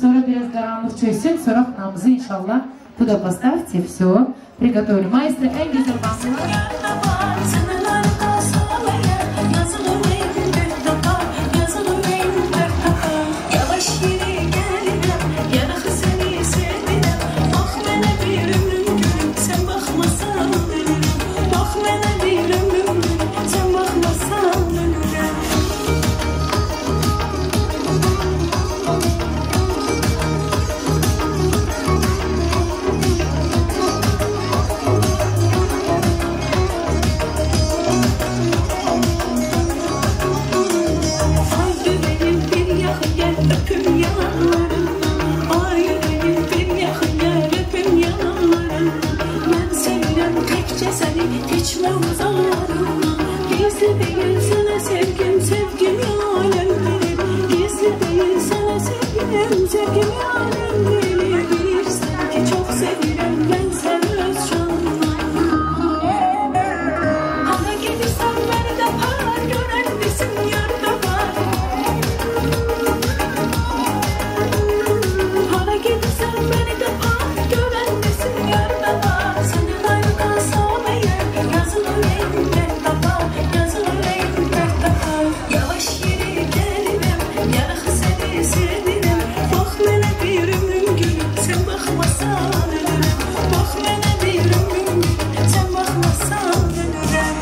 Sonra biraz qaranlıq çöksün. Sonra xınamızı inşallah tуда поставьте. Все. Приготовили. Maestro en güzel basılar. Yavaş yürü gel, yana seni sevdim. Ah bana bir ömrüm Gizli değil sana sevgim, sevgim alem bilir. Gizli değil sana sevgim, sevgim alem bilir. Bilirsin ki çok seviyorum ben seni öz canımla. Hana gelirsen beni de par, gören misin yarda var. Hana gelirsen beni de par, gören misin yarda var. Senin ayrı kalsam eğer yazılır elimden kafa, yazılır elimden kafa. Yavaş yeri gelirim, yarı seni sevdirim. Bak mənə bir ömrüm gülüm, sen bakmasan ölürüm. Bak mənə bir ömrüm gülüm, sen bakmasan ölürüm.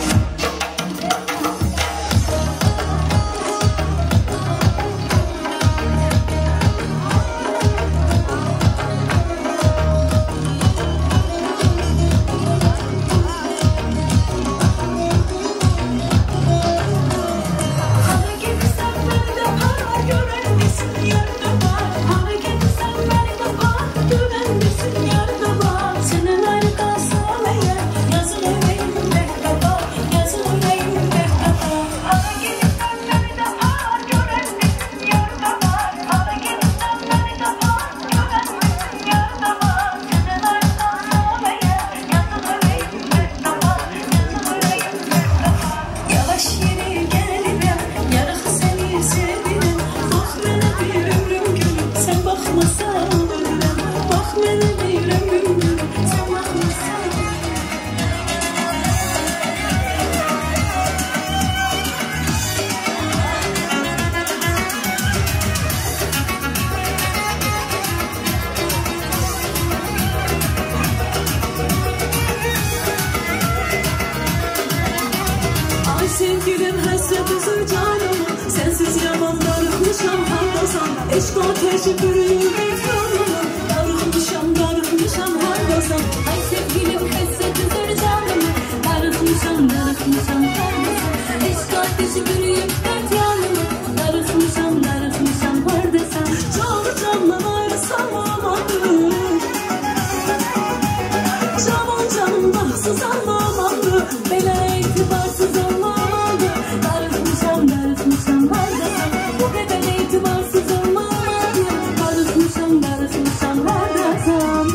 Hana gelirsen beni de par, gören misin yarda var. Hana gelirsen beni de par, gören misin yarda var. Senin ayrı kalsam eğer yazılır elimden kafa, yazılır elimden kafa. Hana gelirsen beni de par, gören misin yarda var. Hana gelirsen beni de par, gören misin yarda var. Senin ayrı kalsam eğer yazılır elimden kafa, yazılır elimden kafa. Yavaş yeri gelirim, yarı seni sevdirim. Bak mənə bir ömrüm gülüm, sen bakmasan ölürüm. Bak mənə bir ömrüm gülüm, sen bakmasan ölürüm. Ay sevgilim hasret üzür canımı, sensiz yaman darıkmışam hardasan. Eşk ateşi bürüyüm ekranımı, darıkmışam hardasan. Ay sevgilim hasret üzür canımı, darıkmışam hardasan. Eşk ateşi bürüyüm ekranımı, darıkmışam hardasan. Canı candan ayrısam amandır, canan candansız anlamandı. Belə itibarsız olmadı, darıkmışam hardasan. Bu qədər itibarsız olmadı, darıkmışam hardasan.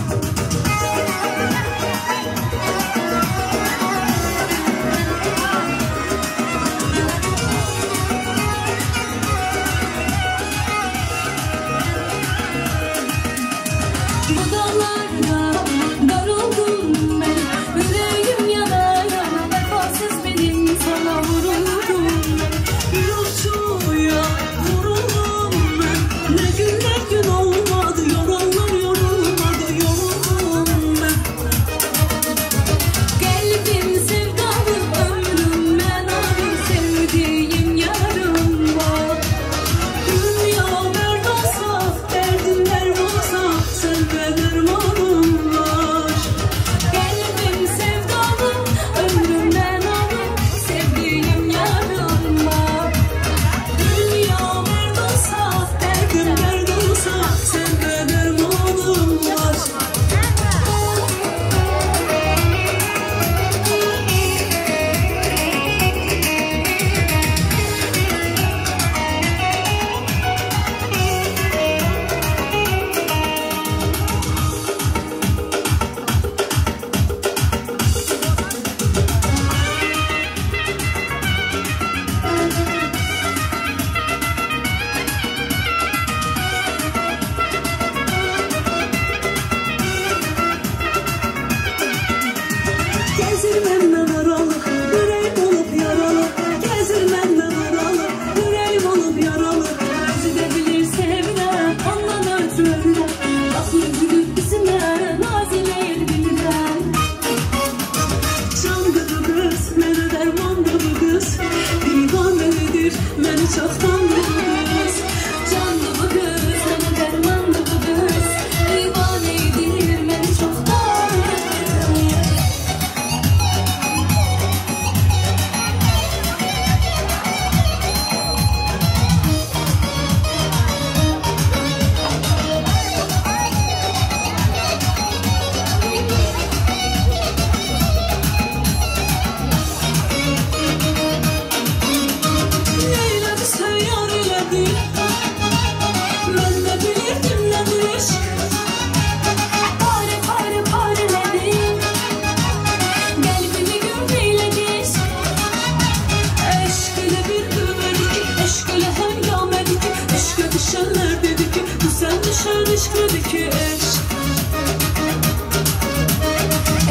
eşk nedir ki eşk?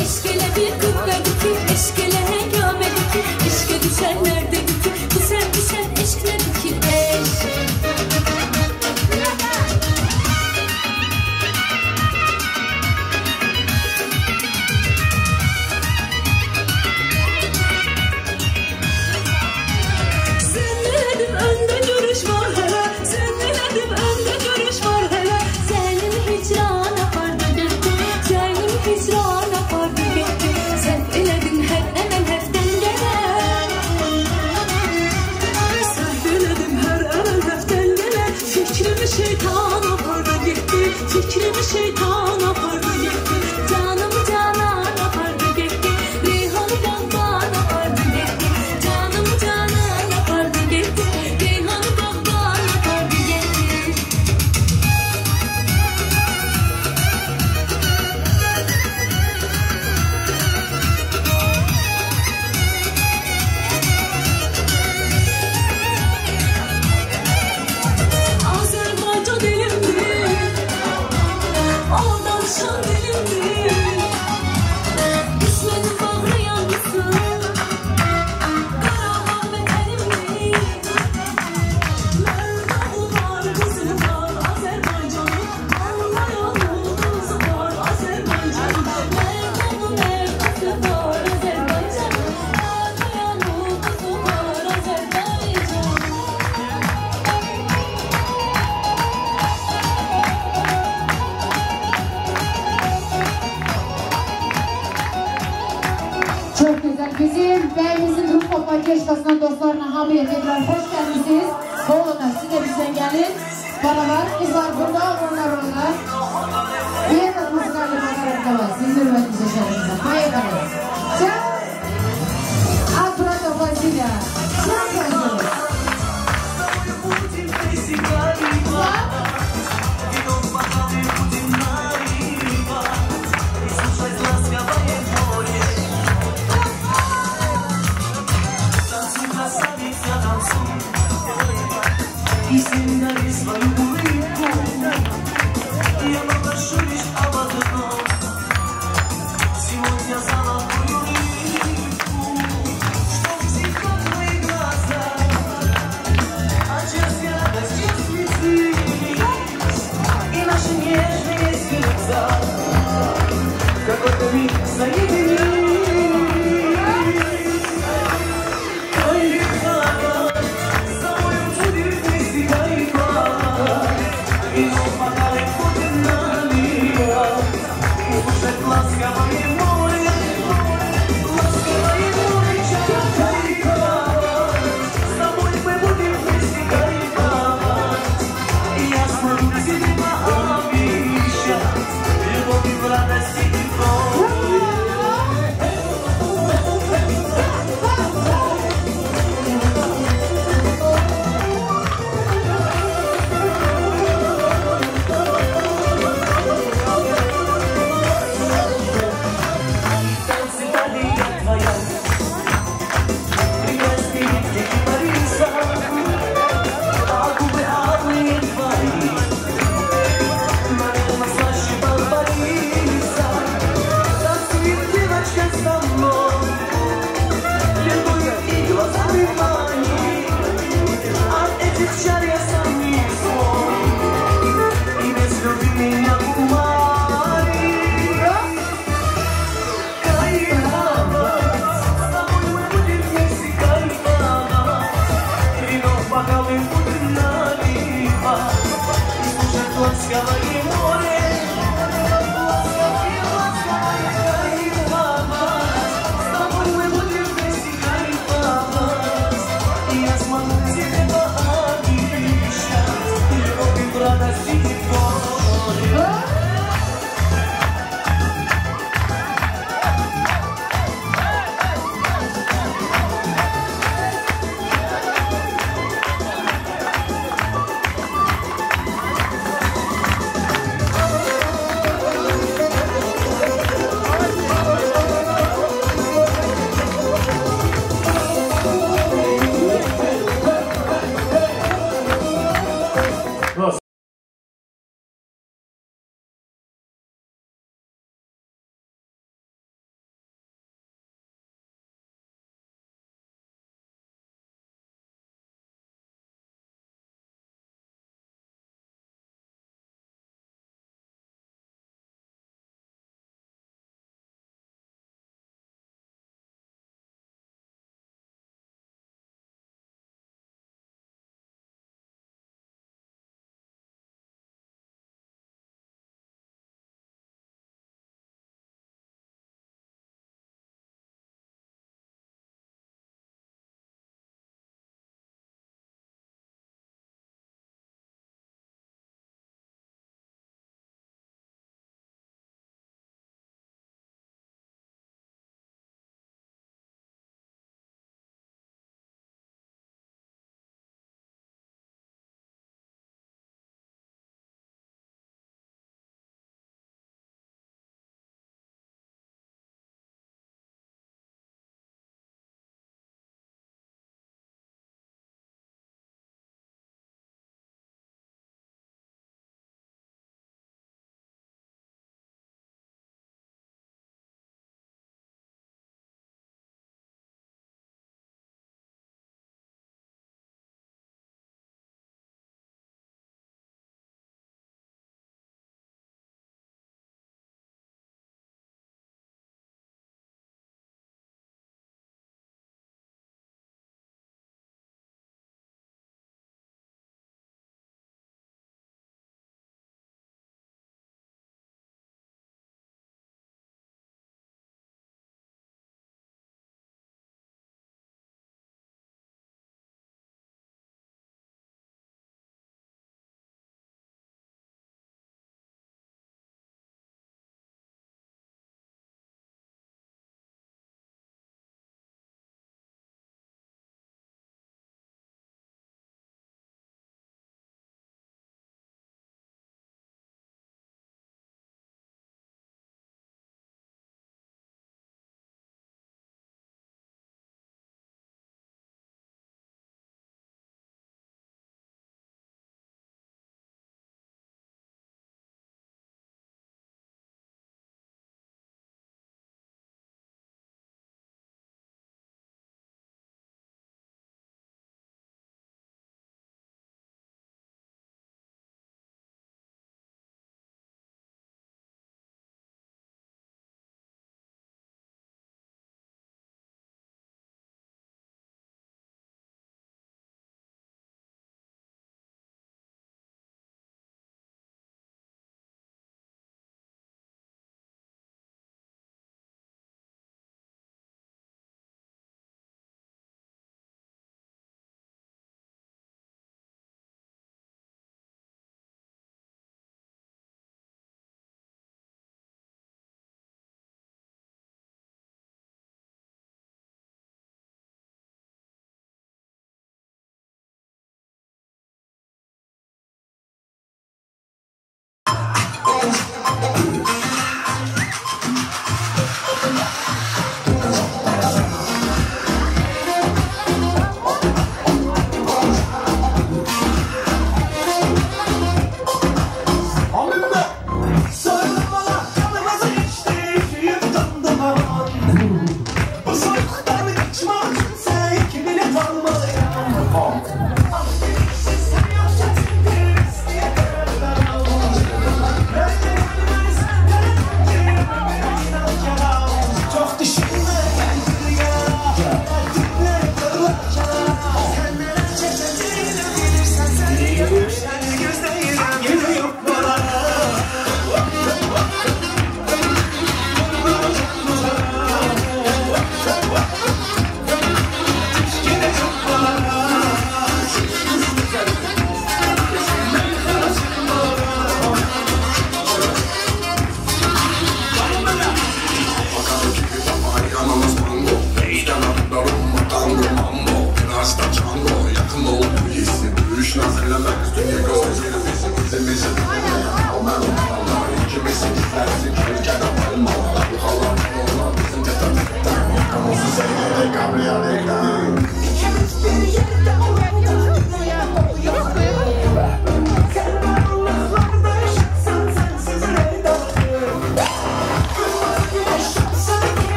Eşk elə bir qüvvədir ki, eşk elə həngamədir ki, eşqə düşənlər dedi ki, bu sən düşən eşk nədir ki eşk? Şeytan apardı gitti, fikrimi şeytan apardı gitti, canımı canan apardı gitti, Reyhan'ı dağdan apardı gitti, canımı canan apardı gitti, Reyhan'ı dağdan apardı gitti. Azerbaycan elimdir, o danışan dilimdir, düşmenin bağlayan mısın, Qarabağ vətənimdir. Məndə var, qızı var, Azərbaycanın, anlayan ulduzı var, Azərbaycanın. Mərdənin mərdəsi var, Azərbaycanın, anlayan ulduzu var, Azərbaycanın. Çok güzel. Bizim bəyimizin Ruh Papa Keşkasından dostlarına hamıya tekrar hoş geldiniz. Oğluna siz de bizden gelin. Baralar, kızlar burada, onlar orada. Diğer atmosferli bakarak da var. Sizin hürmetinize şerefinize. Hayır kalın. Çak! Atrat Ofasıyla. Çak kalın. И семинарий свою улыбку я попрошу лишь об одном. Сегодня зала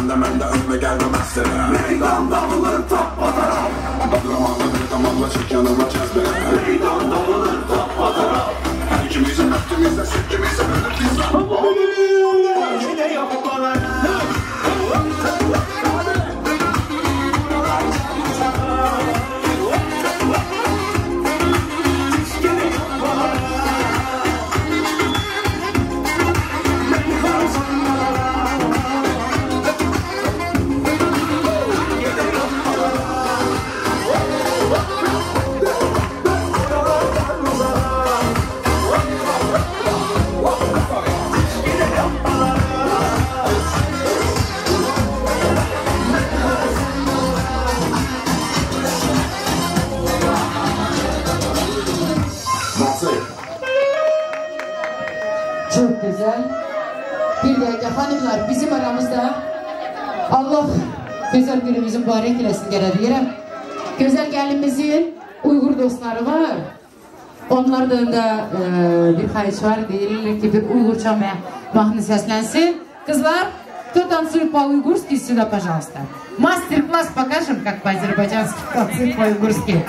sende mende önüme gelme mesele. Meydan dağılır top batarap. Adramanla bir damanla çık yanıma cezbele. Meydan dağılır top batarap. Her ikimize mektimize sütümüze belirtizle. Yine yapmalar. Çok güzel. Bir dakika hanımlar bizim aramızda Allah güzel günümüzü mübarek eylesin gene diyelim. Güzel gelinimizin Uygur dostları var. Onlardan da bir kayıt var. Değiller ki bir Uygurca mahnı seslensin. Kızlar, кто танцует по-уйгурски, сюда, пожалуйста. Мастер-класс покажем, как по-азербайджански танцуют по-уйгурски.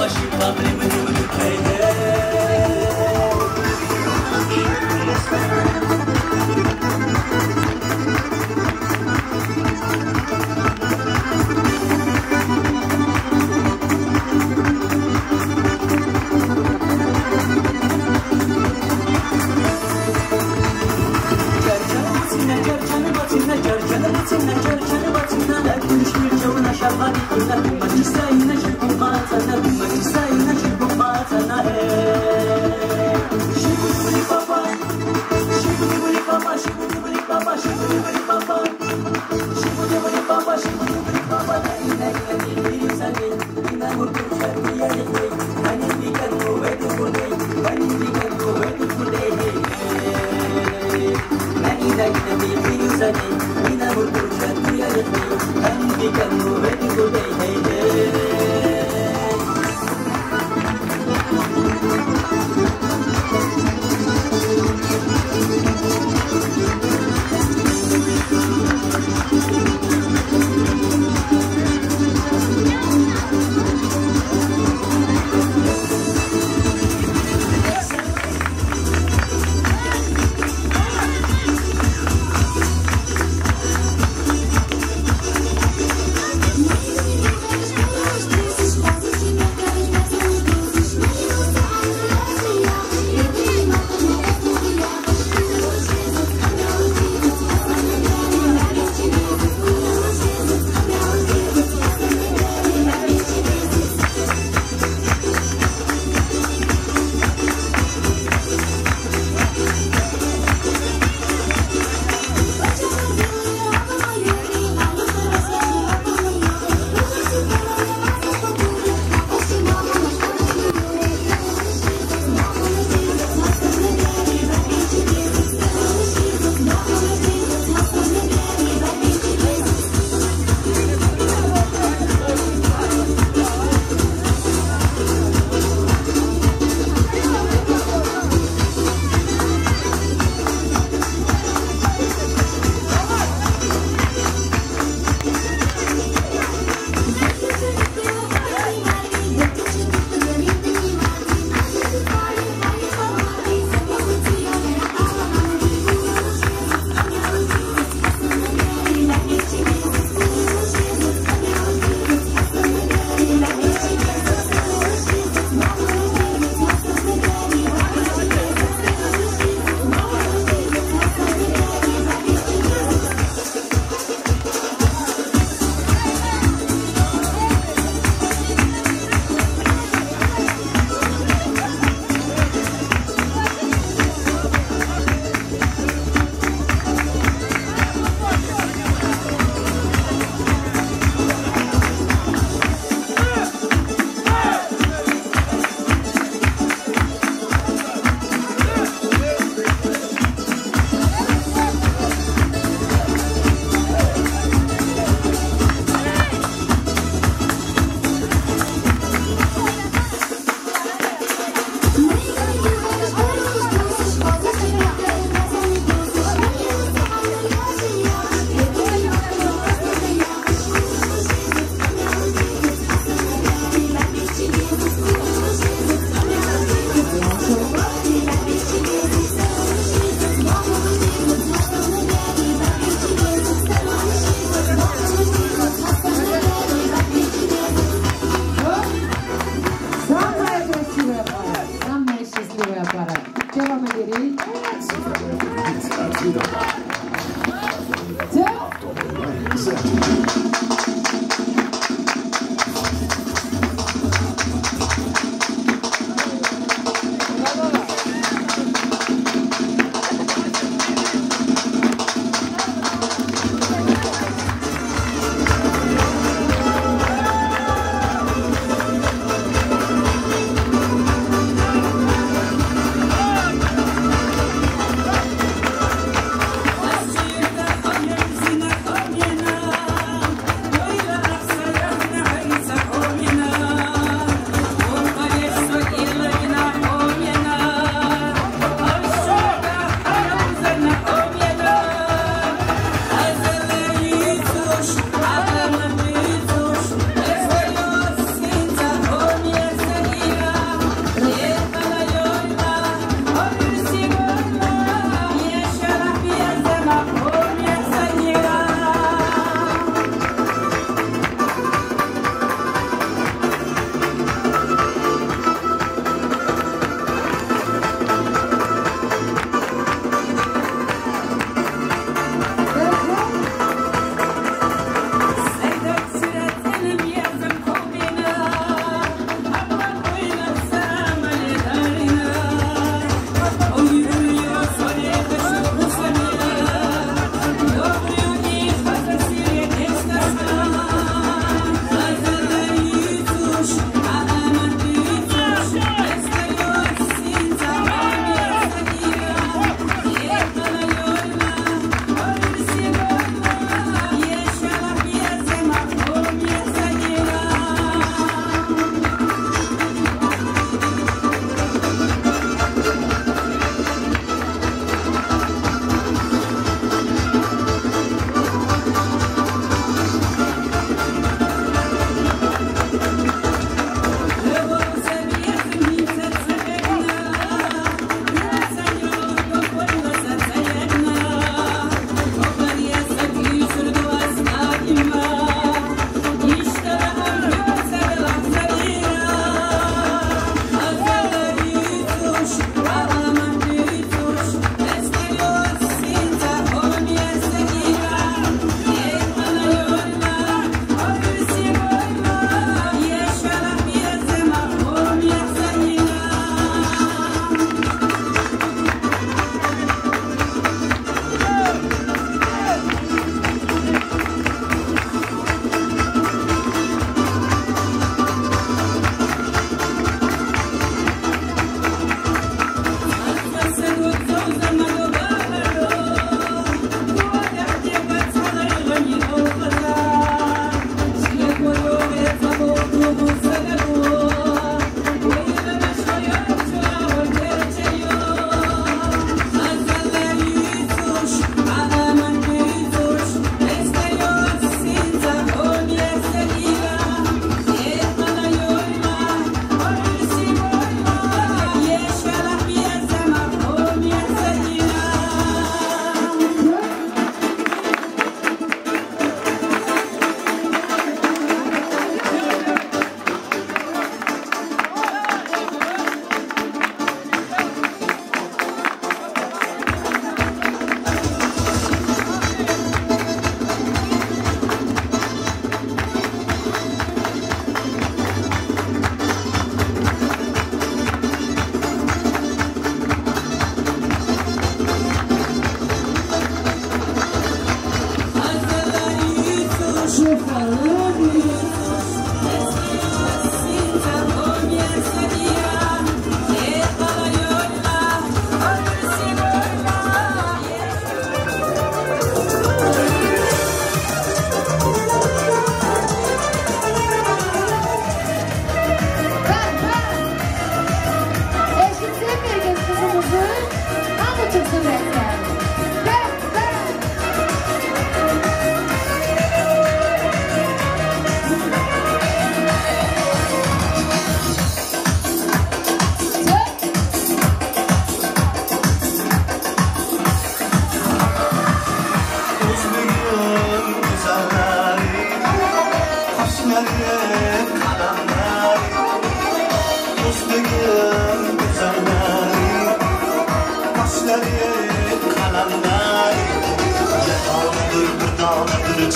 başı kabri bıdım hey Şahane,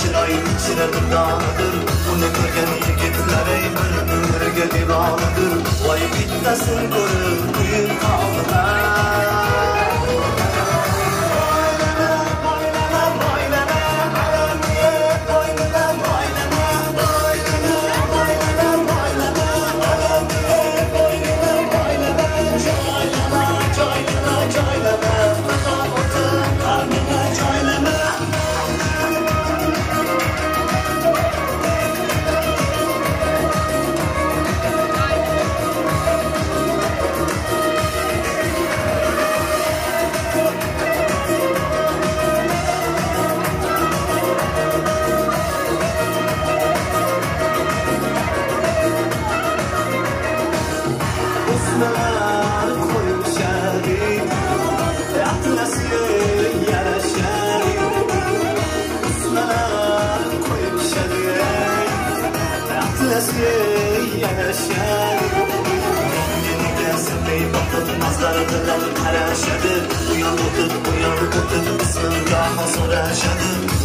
çırayın içine dırdanıdır. Bunu görgen yigitler ey bir ömürge divanıdır. Vay bitmesin görür büyük kavlar.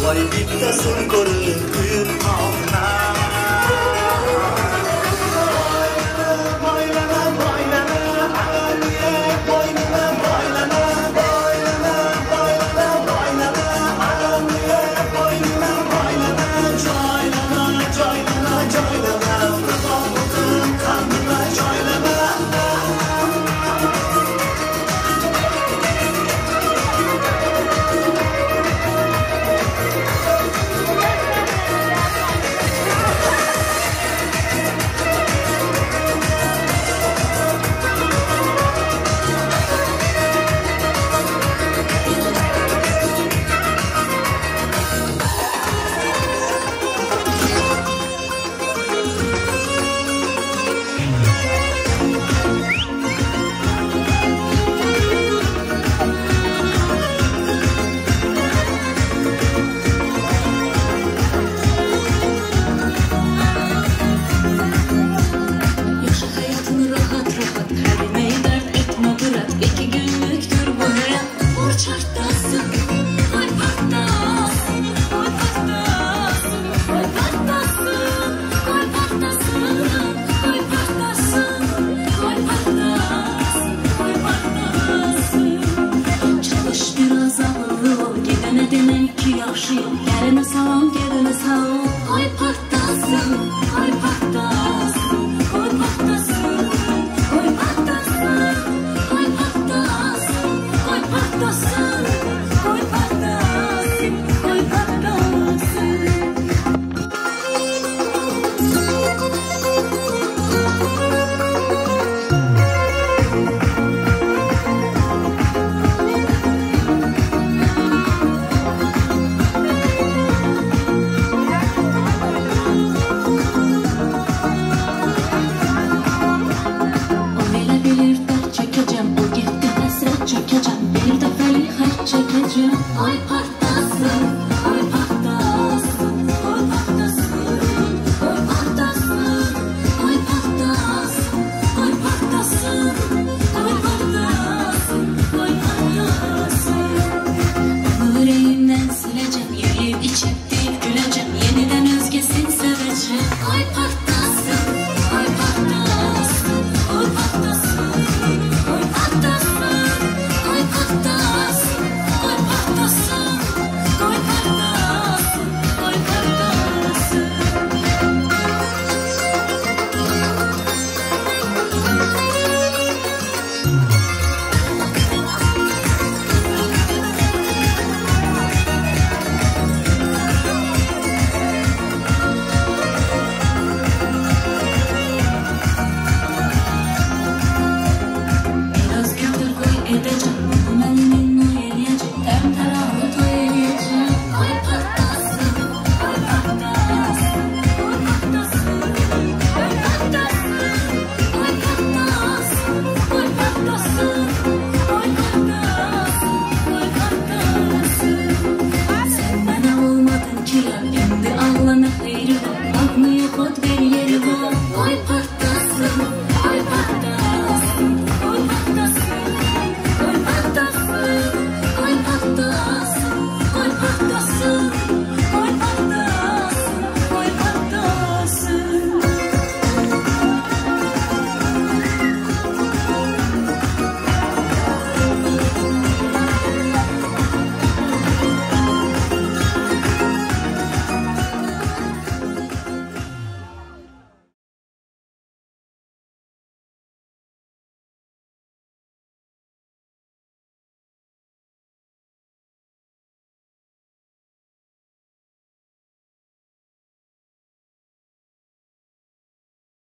Vay bitmesin görür büyük kavlar. Ay patlasın